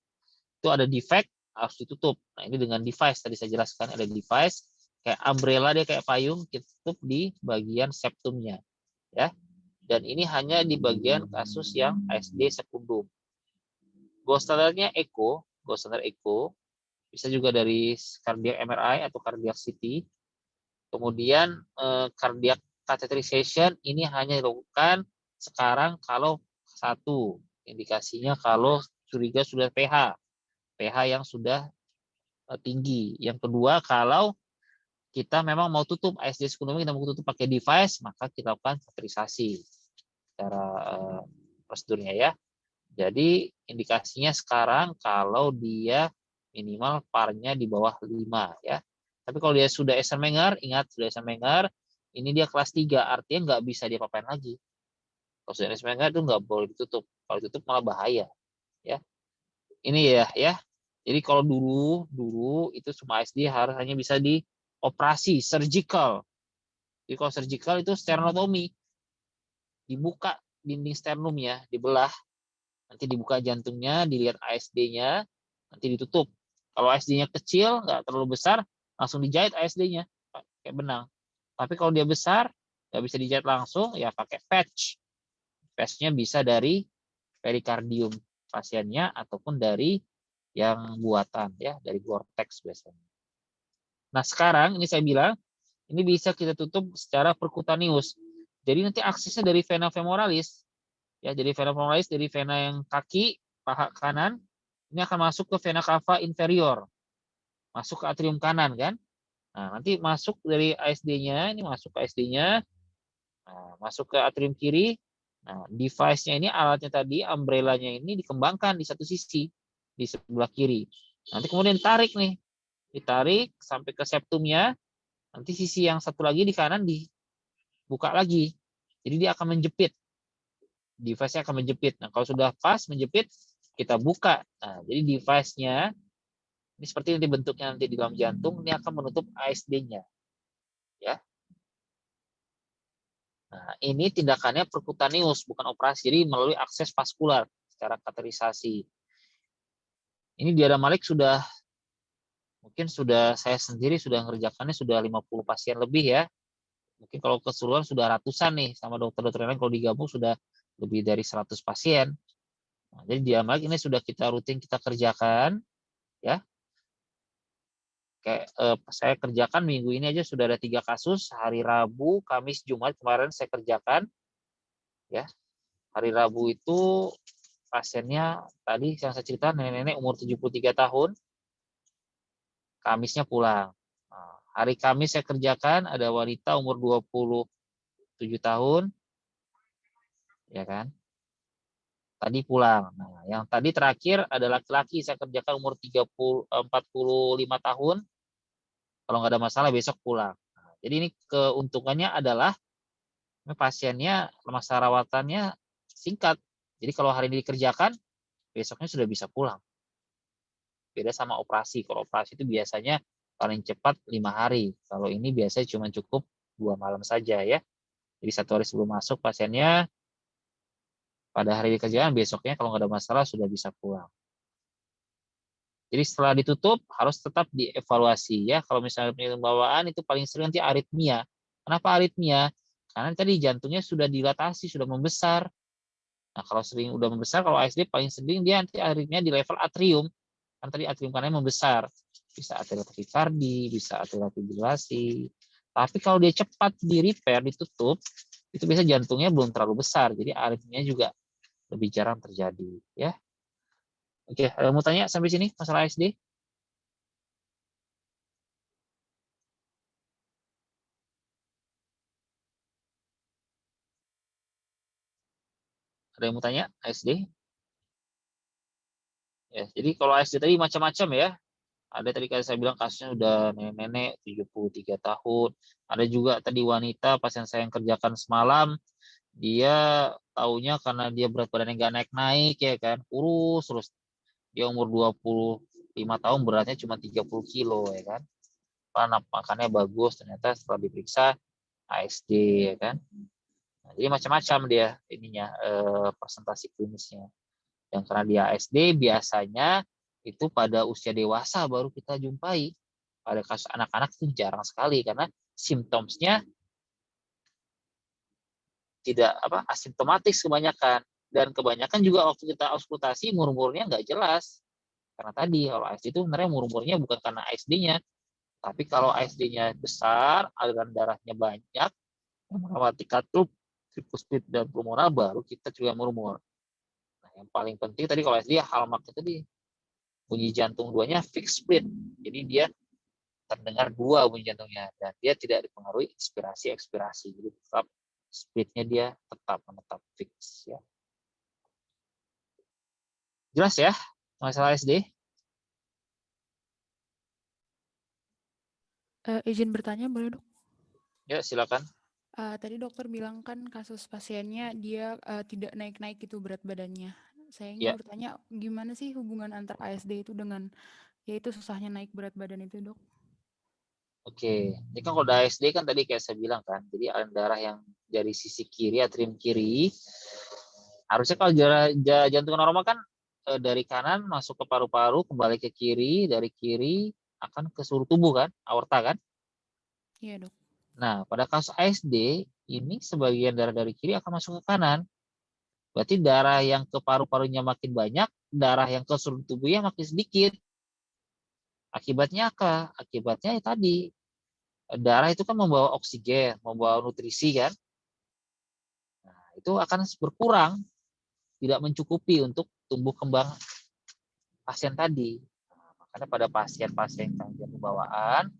itu ada defect, harus ditutup. Nah, ini dengan device tadi saya jelaskan, ada device kayak umbrella, dia kayak payung, kita tutup di bagian septumnya, ya. Dan ini hanya di bagian kasus yang ASD sekundum. Gold standarnya echo, gold standar echo, bisa juga dari cardiac MRI atau cardiac CT. Kemudian cardiac catheterization ini hanya dilakukan sekarang kalau satu, indikasinya kalau curiga sudah pH yang sudah tinggi. Yang kedua, kalau kita memang mau tutup ASD sekundum, kita mau tutup pakai device, maka kita lakukan catheterisasi secara prosedurnya, ya. Jadi indikasinya sekarang kalau dia minimal PAR-nya di bawah 5, ya. Tapi kalau dia sudah Eisenmenger, ingat sudah Eisenmenger, ini dia kelas 3, artinya nggak bisa diapa-apain lagi. Kalau sudah Eisenmenger itu nggak boleh ditutup. Kalau ditutup malah bahaya, ya. Ini ya. Jadi kalau dulu itu semua ASD hanya bisa dioperasi surgical. Jadi kalau surgical itu sternotomi. Dibuka dinding sternum ya, dibelah. Nanti dibuka jantungnya, dilihat ASD-nya, nanti ditutup. Kalau ASD-nya kecil, nggak terlalu besar, langsung dijahit ASD-nya pakai benang. Tapi kalau dia besar, nggak bisa dijahit langsung, ya pakai patch. Patch-nya bisa dari perikardium pasiennya ataupun dari yang buatan ya, dari Gore-Tex biasanya. Nah, sekarang ini saya bilang ini bisa kita tutup secara percutaneous. Jadi nanti aksesnya dari vena femoralis ya, jadi vena femoralis dari vena yang kaki paha kanan ini akan masuk ke vena cava inferior. Masuk ke atrium kanan kan? Nah, nanti masuk dari ASD-nya, ini masuk ke ASD-nya. Nah, masuk ke atrium kiri. Nah, device-nya ini, alatnya tadi, umbrella-nya ini dikembangkan di satu sisi, di sebelah kiri. Nanti kemudian ditarik nih. Ditarik sampai ke septumnya. Nanti sisi yang satu lagi di kanan dibuka lagi. Jadi dia akan menjepit. Device-nya akan menjepit. Nah, kalau sudah pas menjepit, kita buka. Nah, jadi device-nya, ini seperti nanti bentuknya nanti di dalam jantung, ini akan menutup ASD-nya. Ya. Nah, ini tindakannya percutaneous, bukan operasi. Jadi melalui akses vaskular secara kateterisasi. Ini di Adam Malik mungkin saya sendiri sudah mengerjakannya sudah 50 pasien lebih ya. Mungkin kalau keseluruhan sudah ratusan nih, sama dokter-dokter lain kalau digabung sudah lebih dari 100 pasien. Nah, jadi di Adam Malik ini sudah rutin kita kerjakan ya. Kayak saya kerjakan minggu ini aja sudah ada 3 kasus, hari Rabu, Kamis, Jumat kemarin saya kerjakan ya. Hari Rabu itu pasiennya tadi yang saya cerita nenek-nenek umur 73 tahun, Kamisnya pulang. Nah, hari Kamis saya kerjakan ada wanita umur 27 tahun, ya kan? Tadi pulang. Nah, yang tadi terakhir ada laki-laki saya kerjakan umur 45 tahun, kalau nggak ada masalah besok pulang. Nah, jadi ini keuntungannya adalah pasiennya masa rawatannya singkat. Jadi kalau hari ini dikerjakan, besoknya sudah bisa pulang. Beda sama operasi. Kalau operasi itu biasanya paling cepat 5 hari. Kalau ini biasanya cuma cukup 2 malam saja ya. Jadi 1 hari sebelum masuk pasiennya, pada hari dikerjakan, besoknya kalau nggak ada masalah sudah bisa pulang. Jadi setelah ditutup harus tetap dievaluasi ya. Kalau misalnya penyakit bawaan itu paling sering nanti aritmia. Kenapa aritmia? Karena tadi jantungnya sudah dilatasi, sudah membesar. Nah, kalau sering udah membesar, kalau ASD paling sering dia nanti aritmia di level atrium. Kan tadi atrium kanannya membesar. Bisa atrial takikardi, bisa atrial fibrilasi. Tapi kalau dia cepat di repair, ditutup, itu biasa jantungnya belum terlalu besar. Jadi aritmia juga lebih jarang terjadi. Ya. Oke, ada mau tanya sampai sini masalah ASD? Ada yang mau tanya ASD? Ya, jadi kalau ASD tadi macam-macam ya. Ada tadi kayak saya bilang kasusnya udah nenek-nenek 73 tahun. Ada juga tadi wanita pasien saya yang kerjakan semalam, dia taunya karena dia berat badannya nggak naik-naik ya kan, kurus terus. Dia umur 25 tahun beratnya cuma 30 kilo ya kan. Karena makannya bagus, ternyata setelah diperiksa ASD ya kan. Nah, jadi macam-macam dia ininya presentasi klinisnya. Yang karena dia ASD biasanya itu pada usia dewasa baru kita jumpai. Pada kasus anak-anak itu jarang sekali karena simptomnya tidak asimptomatis kebanyakan, dan kebanyakan juga waktu kita auskultasi umur-umurnya nggak jelas. Karena tadi kalau ASD itu sebenarnya umur-umurnya bukan karena ASD-nya, tapi kalau ASD-nya besar, aliran darahnya banyak, melewati katup, tricuspid dan pulmonar, baru kita juga umur-umur. Nah, yang paling penting tadi kalau ASD hallmark tadi bunyi jantung duanya fixed split. Jadi dia terdengar 2 bunyi jantungnya dan dia tidak dipengaruhi inspirasi-ekspirasi. Jadi tetap splitnya dia tetap menetap fix ya. Jelas ya masalah ASD? Izin bertanya boleh dok? Ya silakan. Tadi dokter bilang kan kasus pasiennya dia tidak naik-naik gitu berat badannya. saya Ya. ingin bertanya, gimana sih hubungan antar ASD itu dengan yaitu susahnya naik berat badan itu, Dok? Oke, ini kan kalau ASD kan tadi kayak saya bilang kan, jadi aliran darah yang dari sisi kiri, atrium kiri, harusnya kalau jantung normal kan dari kanan masuk ke paru-paru, kembali ke kiri, dari kiri akan ke seluruh tubuh kan, aorta kan. Iya, Dok. Nah, pada kasus ASD, ini sebagian darah dari kiri akan masuk ke kanan. Berarti darah yang ke paru-parunya makin banyak, darah yang ke seluruh tubuhnya makin sedikit. Akibatnya apa? Akibatnya tadi, darah itu kan membawa oksigen, membawa nutrisi kan. Nah, itu akan berkurang, tidak mencukupi untuk tumbuh kembang pasien tadi. Nah, makanya pada pasien-pasien gangguan bawaan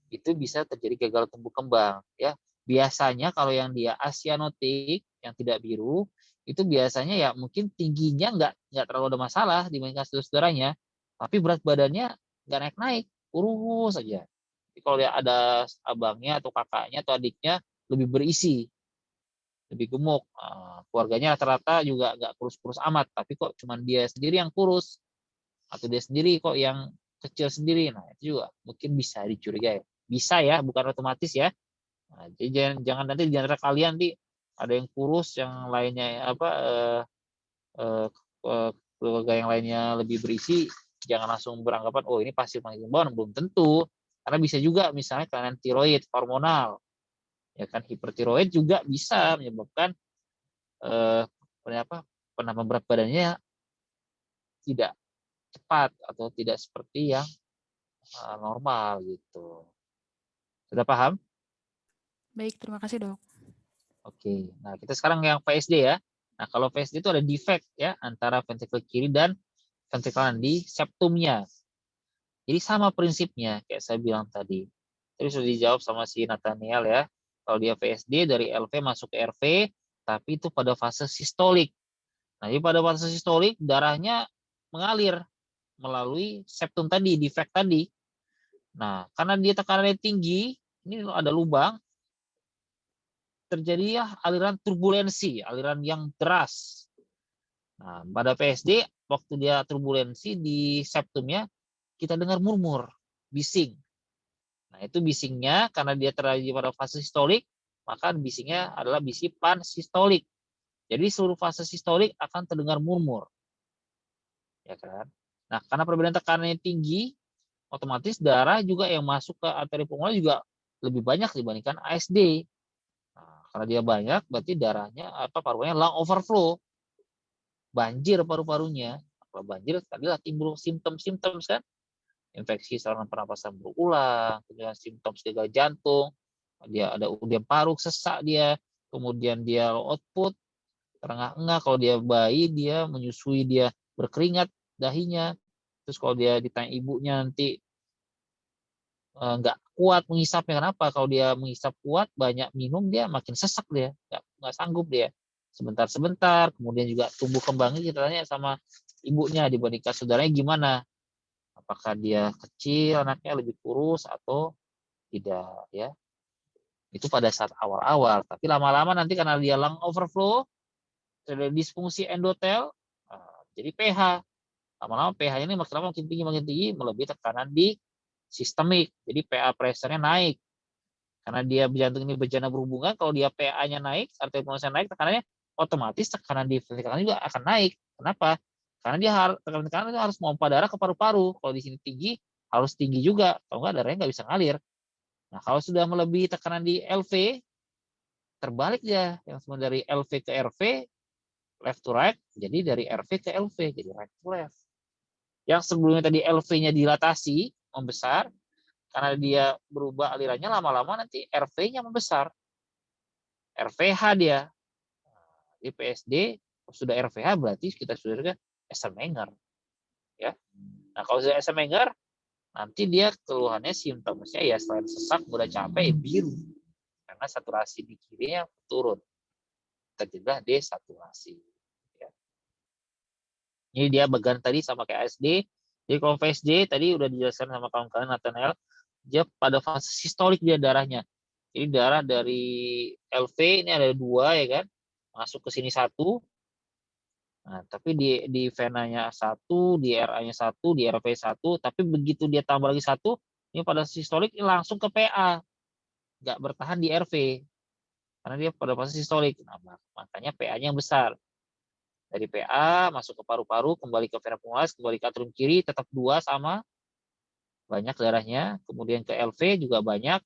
itu bisa terjadi gagal tumbuh kembang. Ya, biasanya kalau yang dia asianotik, yang tidak biru, itu biasanya ya mungkin tingginya nggak terlalu ada masalah dibandingkan saudara-saudaranya, tapi berat badannya nggak naik-naik, kurus saja. Jadi kalau dia ada abangnya atau kakaknya atau adiknya lebih berisi, lebih gemuk, keluarganya rata-rata juga nggak kurus-kurus amat, tapi kok cuman dia sendiri yang kurus atau dia sendiri kok yang kecil sendiri, nah itu juga mungkin bisa dicurigai. Bisa ya, bukan otomatis ya. Nah, jadi jangan nanti di antara kalian ada yang kurus, yang lainnya eh, keluarga yang lainnya lebih berisi, jangan langsung beranggapan oh ini pasti penghimbauan, belum tentu. Karena bisa juga misalnya kelainan tiroid hormonal, ya kan hipertiroid juga bisa menyebabkan penambahan berat badannya tidak cepat atau tidak seperti yang normal gitu. Sudah paham? Baik, terima kasih, Dok. Oke. Nah, kita sekarang yang VSD ya. Nah, kalau VSD itu ada defect ya antara ventrikel kiri dan ventrikel kanan di septumnya. Jadi sama prinsipnya kayak saya bilang tadi. Tadi sudah dijawab sama si Nathaniel ya. Kalau dia VSD dari LV masuk ke RV, tapi itu pada fase sistolik. Nah, jadi pada fase sistolik darahnya mengalir melalui septum tadi, defect tadi. Nah, karena dia tekanannya tinggi, ini ada lubang, terjadi ya aliran turbulensi, aliran yang deras. Nah, pada PSD, waktu dia turbulensi di septumnya, kita dengar murmur, bising. Nah, itu bisingnya karena dia terjadi pada fase sistolik, maka bisingnya adalah bising pansistolik. Jadi seluruh fase sistolik akan terdengar murmur. Ya kan? Nah, karena perbedaan tekanannya tinggi, otomatis darah juga yang masuk ke arteri pulmoner juga lebih banyak dibandingkan ASD. Nah, karena dia banyak, berarti darahnya parunya lung overflow, banjir paru-parunya. Kalau banjir tadilah timbul simptom-simptom kan, infeksi saluran pernapasan berulang, kemudian simptom gagal jantung, dia ada udem paru sesak dia, kemudian dia output terengah-engah, kalau dia bayi dia menyusui dia berkeringat dahinya, terus kalau dia ditanya ibunya nanti nggak kuat mengisapnya. Kenapa? Kalau dia mengisap kuat banyak minum dia makin sesak, dia nggak sanggup dia sebentar-sebentar. Kemudian juga tumbuh kembangnya kita tanya sama ibunya dibandingkan saudaranya gimana, apakah dia kecil anaknya lebih kurus atau tidak ya. Itu pada saat awal-awal, tapi lama-lama nanti karena dia lung overflow, terjadi disfungsi endotel, jadi pH lama-lama pH-nya ini makin tinggi melebihi tekanan di sistemik. Jadi PA pressure-nya naik. Karena dia jantung ini bejana berhubungan, kalau dia PA-nya naik, arteri pulmoner naik, tekanannya otomatis tekanan di ventrikel juga akan naik. Kenapa? Karena dia tekanan itu harus memompa darah ke paru-paru. Kalau di sini tinggi, harus tinggi juga. Kalau enggak darahnya nggak bisa ngalir. Nah, kalau sudah melebihi tekanan di LV, terbalik dia. Yang sebenarnya dari LV ke RV, left to right, jadi dari RV ke LV, jadi right to left. Yang sebelumnya tadi LV-nya dilatasi, membesar, karena dia berubah alirannya lama-lama nanti RV-nya membesar. RVH dia. Di PSD sudah RVH berarti kita sudah Eisenmenger. Ya. Nah, kalau sudah Eisenmenger nanti dia keluhannya simptomnya ya selain sesak, mudah capek, biru. Karena saturasi di kirinya turun. Terjadilah desaturasi. Ya. Ini dia bagian tadi sama kayak ASD. Jadi kalau VSD tadi udah dijelaskan sama kawan-kawan Nathaniel, dia pada fase sistolik dia darahnya. Jadi darah dari LV ini ada 2 ya kan, masuk ke sini 1. Nah, tapi di venanya 1, di RA-nya 1, di RV 1, tapi begitu dia tambah lagi 1, ini pada sistolik ini langsung ke PA. Nggak bertahan di RV. Karena dia pada fase sistolik. Nah, makanya PA-nya yang besar. Dari PA masuk ke paru-paru, kembali ke vena pulmonalis, kembali ke atrium kiri, tetap 2 sama, banyak darahnya. Kemudian ke LV juga banyak.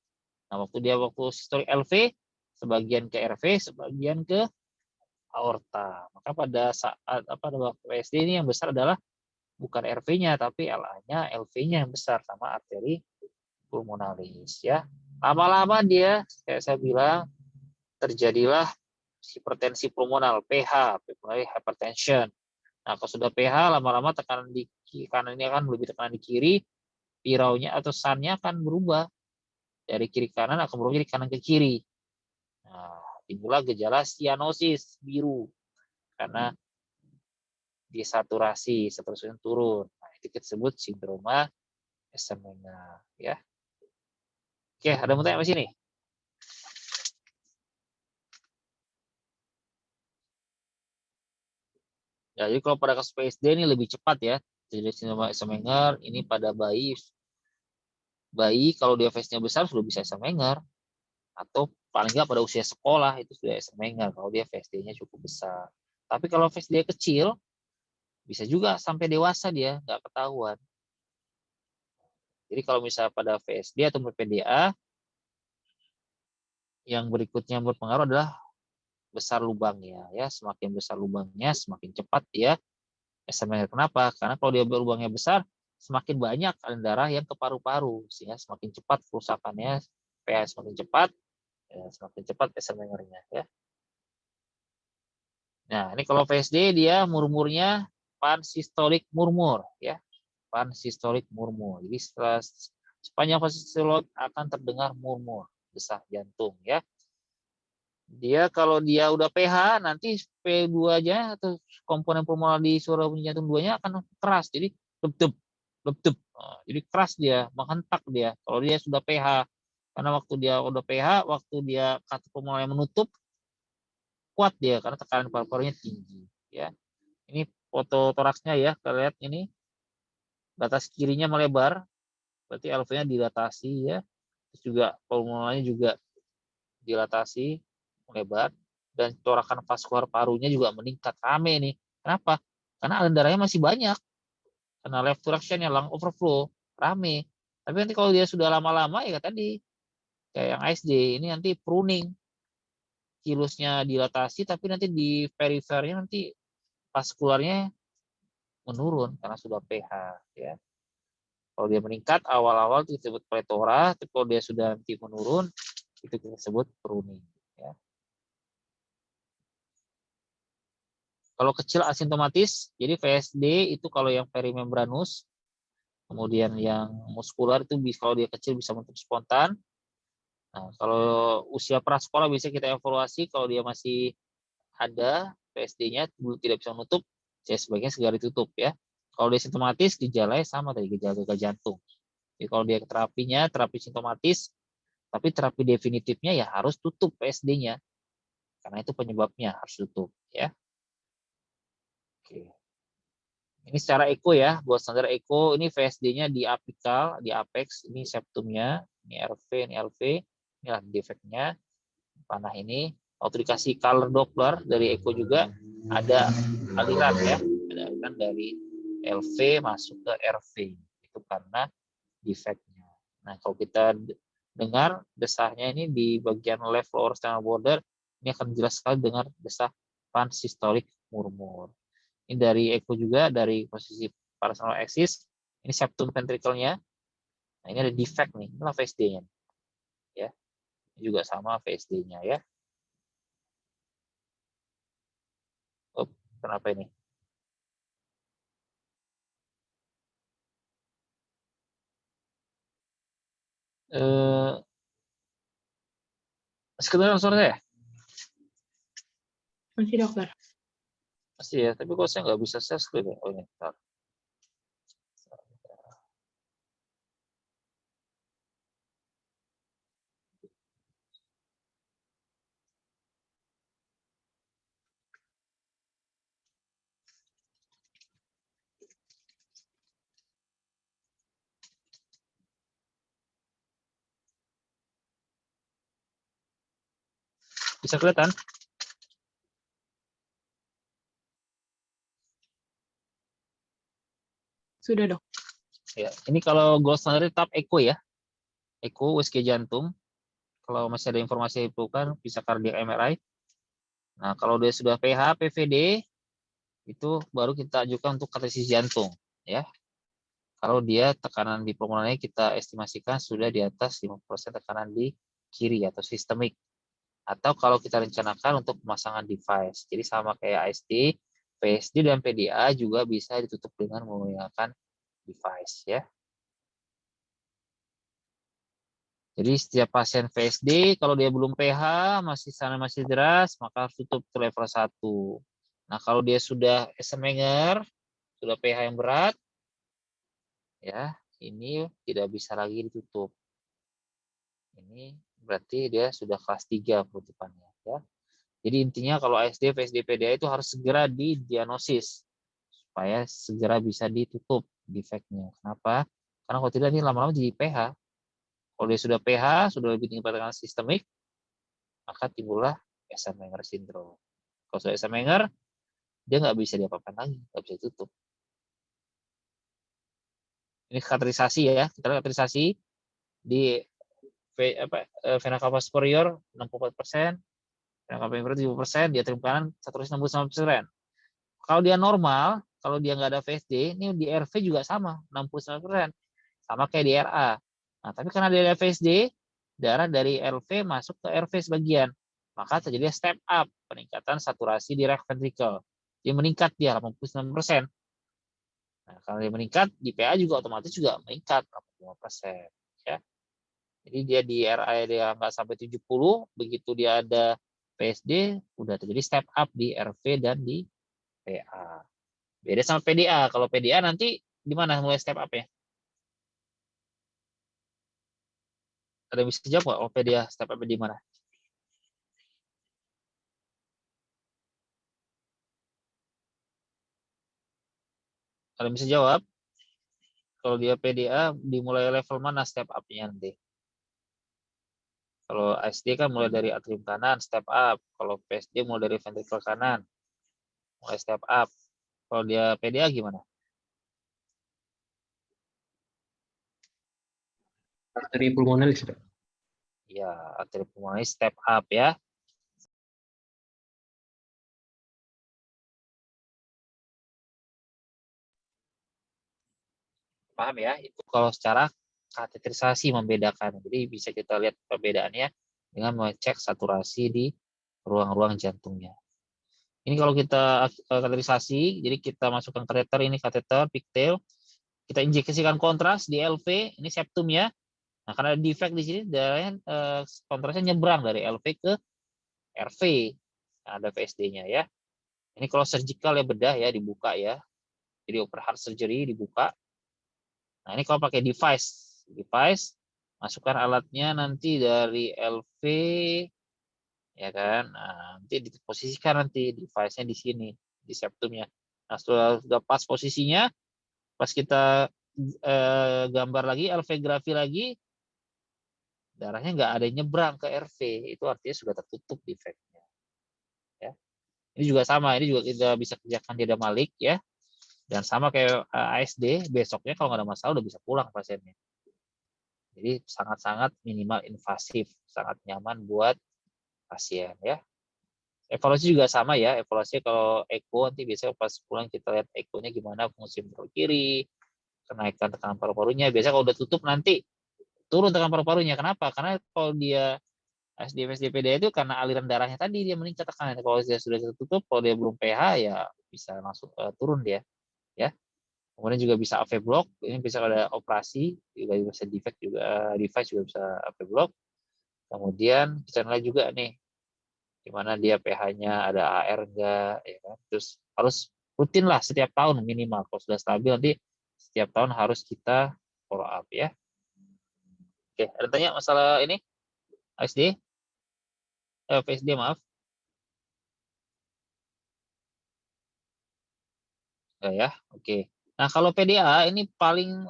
Nah, waktu sistolik LV, sebagian ke RV, sebagian ke aorta. Maka pada saat waktu PSD ini yang besar adalah bukan RV-nya tapi LA-nya, LV-nya yang besar sama arteri pulmonalis ya. Lama-lama dia kayak saya bilang terjadilah hipertensi pulmonal, PH, pulmonary hypertension. Nah, kalau sudah PH lama-lama tekanan di kanan ini akan lebih tekanan di kiri, piraunya atau sannya akan berubah dari kiri ke kanan akan berubah dari kanan ke kiri. Nah, timbullah gejala sianosis biru karena desaturasi saturasinya turun. Nah, itu kita sebut sindroma Eisenmenger ya. Oke, ada mau tanya di sini? Ya, jadi kalau pada kasus PSD ini lebih cepat ya. Jadi sindroma Eisenmenger ini pada bayi kalau dia face-nya besar sudah bisa Eisenmenger atau paling nggak pada usia sekolah itu sudah Eisenmenger kalau dia VSD-nya cukup besar. Tapi kalau VSD kecil bisa juga sampai dewasa dia nggak ketahuan. Jadi kalau misalnya pada VSD atau PDA yang berikutnya berpengaruh adalah besar lubangnya ya, semakin besar lubangnya semakin cepat dia Eisenmenger. Kenapa? Karena kalau dia lubangnya besar semakin banyak aliran darah yang ke paru-paru sehingga semakin cepat kerusakannya, pH semakin cepat ya, semakin cepat Eisenmenger-nya ya. Nah, ini kalau VSD dia murmurnya pansistolik murmur ya, pansistolik murmur. Jadi sepanjang fase sistolik akan terdengar murmur desak jantung ya. Dia kalau dia udah PH nanti P2-nya atau komponen pulmonar di suara bunyi jantung 2-nya akan keras. Jadi dep-dep dep-dep. Jadi keras dia, menghentak dia. Kalau dia sudah PH, karena waktu dia udah PH, waktu dia kata pulmonar menutup kuat dia karena tekanan paru-parunya tinggi ya. Ini foto toraksnya ya, kita lihat ini batas kirinya melebar, berarti LV-nya dilatasi ya. Terus juga pulmonarnya juga dilatasi, melebar, dan corakan vaskular parunya juga meningkat, rame nih. Kenapa? Karena aliran darahnya masih banyak. Karena left traction lung overflow, rame. Tapi nanti kalau dia sudah lama-lama ya tadi kayak yang ASD ini nanti pruning, kilusnya dilatasi tapi nanti di perifernya nanti vaskularnya menurun karena sudah pH ya. Kalau dia meningkat awal-awal itu disebut pletora, tapi kalau dia sudah nanti menurun itu kita sebut pruning ya. Kalau kecil asimptomatis, jadi VSD itu kalau yang perimembranus, kemudian yang muskular itu kalau dia kecil bisa menutup spontan. Nah, kalau usia prasekolah bisa kita evaluasi kalau dia masih ada VSD-nya tidak bisa menutup, saya sebaiknya segera ditutup ya. Kalau dia simptomatis, gejalanya sama tadi, gejala gagal jantung. Jadi kalau dia terapinya, terapi simptomatis, tapi terapi definitifnya ya harus tutup VSD-nya. Karena itu penyebabnya harus tutup ya. Oke. Ini secara eko ya, buat standar eko, ini VSD-nya di apikal, di apex, ini septumnya, ini RV, ini LV, inilah defeknya, panah ini. Waktu dikasih color Doppler dari eko juga ada aliran ya, ada aliran dari LV masuk ke RV, itu karena defeknya. Nah, kalau kita dengar desahnya ini di bagian left lower sternal border, ini akan jelas sekali dengar desah pansystolik murmur. Ini dari echo juga, dari posisi parasternal axis. Ini septum ventricle-nya. Nah, ini ada defect nih. Inilah VSD-nya. Ya. Ini juga sama VSD-nya ya. Oh, kenapa ini? Masih kedengaran suara saya? Masih dokter. Masih ya, tapi kalau saya nggak bisa share screen ya. Oh, ini. Bentar. Bisa kelihatan? Sudah, Dok. Ya, ini kalau gold standard tetap echo ya. Echo USG jantung. Kalau masih ada informasi itu kan bisa cardiac MRI. Nah, kalau dia sudah PH, PVD, itu baru kita ajukan untuk kateterisasi jantung ya. Kalau dia tekanan di pulmonnya kita estimasikan sudah di atas 50% tekanan di kiri atau sistemik. Atau kalau kita rencanakan untuk pemasangan device. Jadi sama kayak ASD, PSD dan PDA juga bisa ditutup dengan menggunakan device ya. Jadi setiap pasien VSD kalau dia belum PH masih deras maka harus tutup ke level 1. Nah, kalau dia sudah Eisenmenger, sudah PH yang berat ya, ini tidak bisa lagi ditutup. Ini berarti dia sudah kelas 3 penutupannya ya. Jadi intinya kalau ASD, VSD, PDA itu harus segera didiagnosis supaya segera bisa ditutup defeknya. Kenapa? Karena kalau tidak ini lama-lama jadi PH. Kalau dia sudah PH, sudah lebih tinggi pada tekanan sistemik, maka timbullah Eisenmenger syndrome. Kalau sudah Eisenmenger, dia nggak bisa diapa-apain lagi, nggak bisa ditutup. Ini kateterisasi ya, kita lihat kateterisasi di vena cava superior 64%, vena cava inferior 70%, di atrium kanan saturasi 69%. Kalau dia normal, kalau dia nggak ada VSD, ini di RV juga sama, 69%. Sama kayak di RA. Nah, tapi karena dia ada VSD, darah dari LV masuk ke RV sebagian. Maka terjadi step up, peningkatan saturasi di right ventricle. Dia meningkat dia 89%. Nah, kalau dia meningkat, di PA juga otomatis juga meningkat 85%. Ya. Jadi dia di RA dia nggak sampai 70, begitu dia ada VSD, udah terjadi step up di RV dan di PA. Beda sama PDA. Kalau PDA nanti di mana mulai step up ya? Ada yang bisa jawab nggak? Oh, PDA step up di mana? Ada yang bisa jawab? Kalau dia PDA dimulai level mana step up-nya nanti? Kalau ASD kan mulai dari atrium kanan step up. Kalau PSD mulai dari ventricle kanan mulai step up. Kalau dia PDA gimana? Arteri pulmonalis, Dok. Ya, atrium pulmonalis step up ya. Paham ya? Itu kalau secara kateterisasi membedakan. Jadi bisa kita lihat perbedaannya dengan mengecek saturasi di ruang-ruang jantungnya. Ini kalau kita kateterisasi, jadi kita masukkan kateter, ini kateter pigtail, kita injeksikan kontras di LV, ini septum ya. Nah, karena defect di sini darahnya kontrasnya nyebrang dari LV ke RV. Nah, ada VSD-nya ya. Ini kalau surgical ya bedah ya dibuka ya. Jadi oper heart surgery dibuka. Nah, ini kalau pakai device masukkan alatnya nanti dari LV ya kan. Nah, nanti diposisikan nanti device-nya di sini di septumnya. Nah, sudah pas posisinya, pas kita gambar lagi, LV grafi lagi, darahnya nggak ada yang nyebrang ke RV, itu artinya sudah tertutup defeknya. Ya. Ini juga sama, ini juga kita bisa kerjakan di Malik ya. Dan sama kayak ASD, besoknya kalau nggak ada masalah udah bisa pulang pasiennya. Jadi sangat-sangat minimal invasif, sangat nyaman buat pasien ya. Evaluasi juga sama ya, evaluasi kalau echo nanti biasanya pas pulang kita lihat echonya gimana, fungsi paru kiri, kenaikan tekanan paru-parunya. Biasanya kalau udah tutup nanti turun tekanan paru-parunya. Kenapa? Karena kalau dia SDM SDPD itu karena aliran darahnya tadi dia meningkat tekanan. Kalau dia sudah tertutup, kalau dia belum PH ya bisa langsung turun dia. Ya. Kemudian juga bisa AV block. Ini bisa ada operasi, juga bisa defect juga, device juga bisa AV block. Kemudian kita nilai juga nih di mana dia pH-nya ada AR enggak, ya kan? Terus harus rutin lah setiap tahun minimal. Kalau sudah stabil nanti setiap tahun harus kita follow up ya. Oke, ada tanya masalah ini? ASD? PSD maaf. Ya, oke. Nah, kalau PDA ini paling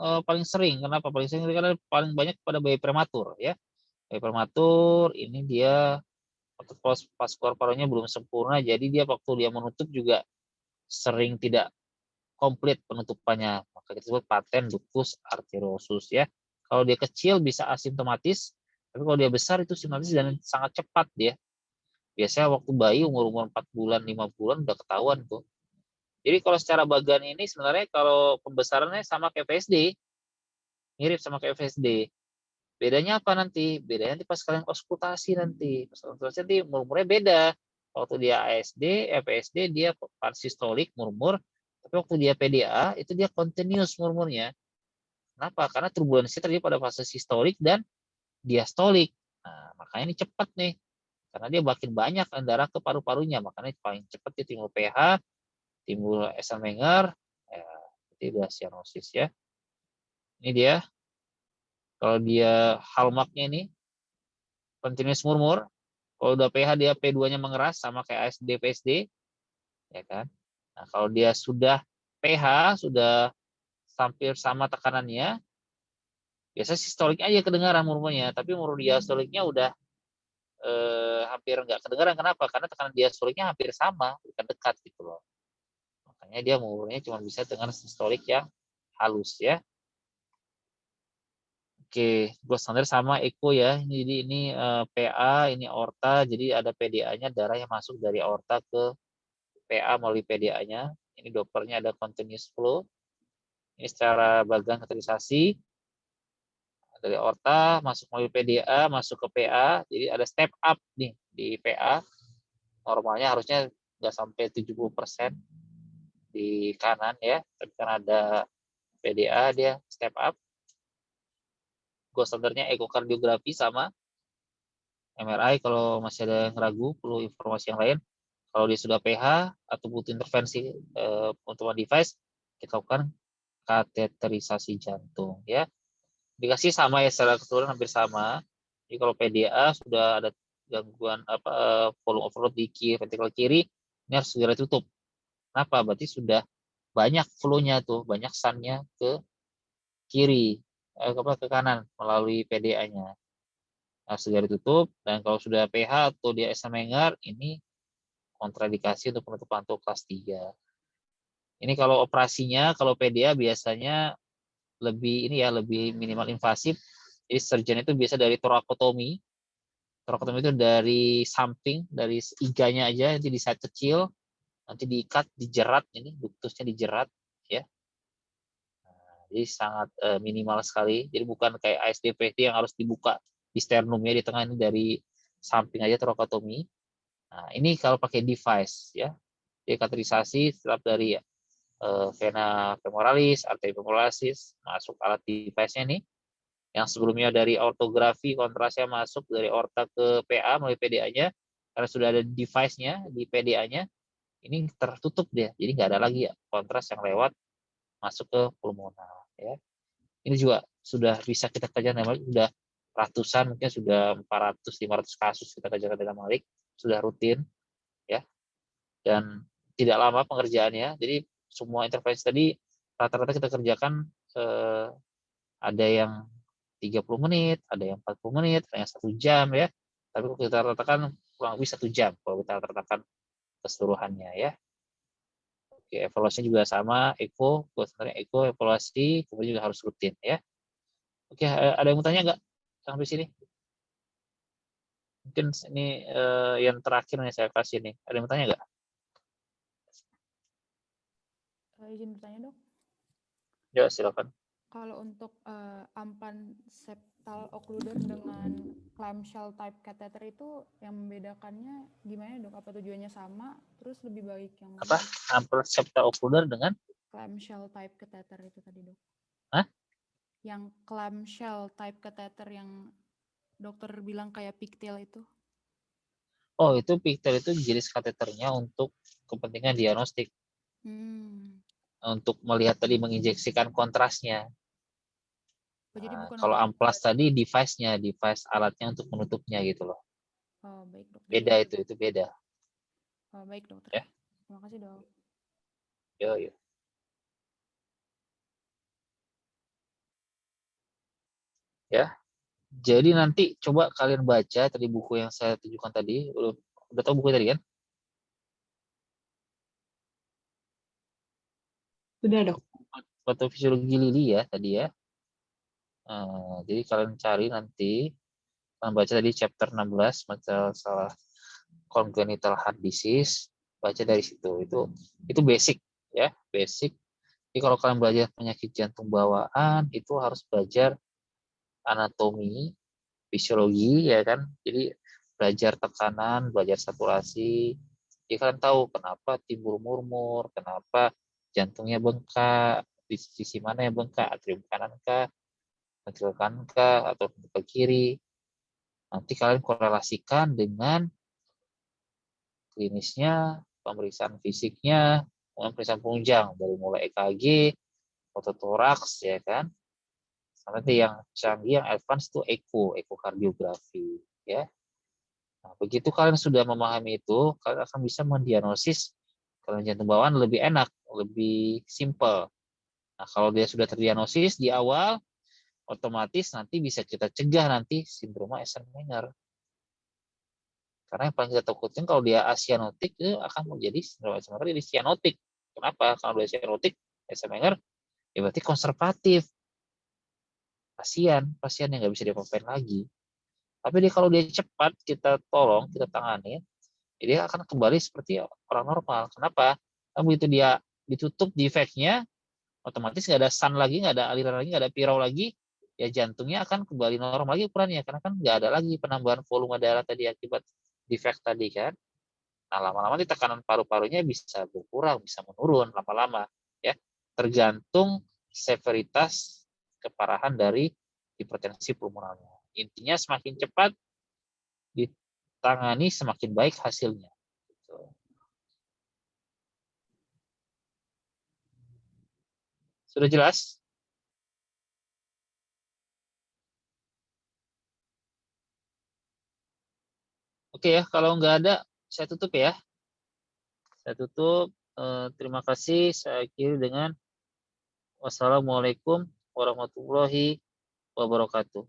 sering. Kenapa paling sering? Karena paling banyak pada bayi prematur ya. Bayi prematur ini dia Atau vas parunya belum sempurna, jadi dia waktu dia menutup juga sering tidak komplit penutupannya. Maka kita sebut patent ductus arteriosus ya. Kalau dia kecil bisa asimptomatis, tapi kalau dia besar itu simptomatis dan sangat cepat dia. Biasanya waktu bayi umur 4 bulan, 5 bulan udah ketahuan tuh. Jadi kalau secara bagian ini sebenarnya kalau pembesarannya sama kayak VSD, mirip sama kayak VSD. Bedanya apa nanti? Bedanya nanti pas kalian auskultasi nanti. Pas auskultasi nanti murmurnya beda. Waktu dia ASD, FSD dia parasistolik murmur, tapi waktu dia PDA itu dia continuous murmurnya. Kenapa? Karena turbulensi terjadi pada fase sistolik dan diastolik. Nah, makanya ini cepat nih. Karena dia makin banyak darah ke paru-parunya, makanya paling cepat dia timbul PH, timbul Eisenmenger, ya, itu udah cyanosis ya. Ini dia. Kalau dia hallmarknya ini continuous murmur, kalau udah pH dia P2-nya mengeras sama kayak ASD PSD, ya kan? Nah, kalau dia sudah pH sudah hampir sama tekanannya, biasanya sistoliknya aja kedengaran murmurnya, tapi murmur diastoliknya udah hampir nggak kedengaran. Kenapa? Karena tekanan diastoliknya hampir sama, dekat-dekat gitu loh. Makanya dia murmurnya cuma bisa dengan sistolik yang halus ya. Oke, gua standar sama Eko ya. Jadi ini PA, ini aorta. Jadi ada PDA-nya, darah yang masuk dari aorta ke PA melalui PDA-nya. Ini Dopplernya ada continuous flow. Ini secara bagian kateterisasi dari aorta masuk melalui PDA, masuk ke PA. Jadi ada step up nih di PA. Normalnya harusnya nggak sampai 70% di kanan ya. Tapi karena ada PDA dia step up. Gua standarnya ekokardiografi sama MRI kalau masih ada yang ragu, perlu informasi yang lain. Kalau dia sudah PH atau butuh intervensi untuk device, kita lakukan kateterisasi jantung ya. Indikasi sama ya, secara keseluruhan hampir sama. Jadi kalau PDA sudah ada gangguan volume overload di ventrikel kiri, ini harus segera tutup. Kenapa? Berarti sudah banyak flow-nya tuh, banyak sun-nya ke kiri, ke kanan melalui PDA-nya. Nah, segera ditutup, dan kalau sudah PH atau dia Eisenmenger, ini kontraindikasi untuk penutupan untuk kelas 3. Ini kalau operasinya, kalau PDA biasanya lebih ini ya, lebih minimal invasif. Jadi surgeon itu biasa dari torakotomi. Torakotomi itu dari samping, dari iganya aja, nanti di side kecil, nanti diikat, dijerat, ini ductusnya dijerat ya. Nah, jadi sangat minimal sekali. Jadi bukan kayak ASD-PT yang harus dibuka di sternumnya di tengah, ini dari samping aja torakotomi. Nah, ini kalau pakai device ya. Jadi kateterisasi setelah dari vena femoralis, arteri femoralis, masuk alat device-nya nih. Yang sebelumnya dari ortografi, kontrasnya masuk dari aorta ke PA melalui PDA-nya. Karena sudah ada device-nya di PDA-nya, ini tertutup dia. Jadi nggak ada lagi ya kontras yang lewat masuk ke pulmonar. Ya. Ini juga sudah bisa kita kerjakan dengan Malik, sudah ratusan, mungkin sudah 400-500 kasus kita kerjakan dengan Malik, sudah rutin. Ya. Dan tidak lama pengerjaannya. Jadi semua intervensi tadi rata-rata kita kerjakan ada yang 30 menit, ada yang 40 menit, ada yang 1 jam ya. Tapi kalau kita ratakan kurang lebih 1 jam kalau kita ratakan keseluruhannya ya. Oke, evaluasinya juga sama, Eko, sebenarnya Eko evaluasi, kemudian juga harus rutin ya. Oke, ada yang mau tanya nggak sampai sini? Mungkin ini yang terakhir nih saya kasih nih. Ada yang mau tanya nggak? Izin bertanya dok. Ya, silakan. Kalau untuk ampan septal occluder dengan clamshell type catheter itu yang membedakannya gimana dok? Apa tujuannya sama? Terus lebih baik yang mana? Apa? Amper septal occluder dengan Clamshell type catheter itu tadi dok. Hah? Yang clamshell type catheter yang dokter bilang kayak pigtail itu. Oh, itu pigtail itu jenis kateternya untuk kepentingan diagnostik. Untuk melihat tadi menginjeksikan kontrasnya. Oh, jadi bukan Kalau untuk... amplas tadi device-nya, device alatnya untuk menutupnya gitu loh. Oh, baik dok. Beda itu beda. Oh, baik dokter. Ya. Terima kasih dok. Yo. Ya. Jadi nanti coba kalian baca tadi buku yang saya tunjukkan tadi. Udah tahu buku tadi kan? Sudah, Dok. Patofisiologi lili ya tadi ya. Jadi kalian cari nanti, kalian baca tadi chapter 16 masalah congenital heart disease, baca dari situ. Itu basic ya, basic. Jadi kalau kalian belajar penyakit jantung bawaan itu harus belajar anatomi, fisiologi ya kan. Jadi belajar tekanan, belajar saturasi. Jadi kalian tahu kenapa timbul murmur, kenapa jantungnya bengkak, di sisi mana yang bengkak, atrium kanan kah, ventrikel kanan kah, atau ventrikel kiri. Nanti kalian korelasikan dengan klinisnya, pemeriksaan fisiknya, pemeriksaan penunjang dari mulai EKG, fototoraks ya kan. Sampai yang canggih, yang advance itu ekokardiografi ya. Nah, begitu kalian sudah memahami itu, kalian akan bisa mendiagnosis kalau jantung bawaan lebih enak, lebih simple. Nah, kalau dia sudah terdiagnosis di awal, otomatis nanti bisa kita cegah nanti sindroma Eisenmenger. Karena yang paling kita takutin kalau dia asianotik itu akan menjadi sindroma Eisenmenger jadi sianotik. Kenapa? Kalau dia sianotik, Eisenmenger, ya berarti konservatif. Pasien yang nggak bisa diapain lagi. Tapi kalau dia cepat kita tolong, kita tangani, dia akan kembali seperti orang normal. Kenapa? Karena begitu dia ditutup defeknya, otomatis nggak ada sun lagi, nggak ada aliran lagi, nggak ada pirau lagi, ya jantungnya akan kembali normal lagi ukurannya, karena kan nggak ada lagi penambahan volume darah tadi akibat defek tadi kan. Nah, lama-lama di tekanan paru-parunya bisa berkurang, bisa menurun lama-lama ya, tergantung severitas keparahan dari hipertensi pulmonalnya. Intinya semakin cepat ditangani semakin baik hasilnya. Sudah jelas? Oke ya, kalau nggak ada, saya tutup ya. Saya tutup. Terima kasih. Saya akhiri dengan wassalamualaikum warahmatullahi wabarakatuh.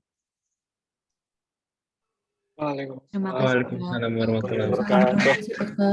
Waalaikumsalam. Terima kasih, Dok. Waalaikumsalam warahmatullahi wabarakatuh. Wabarakatuh. Terima kasih, Dokter.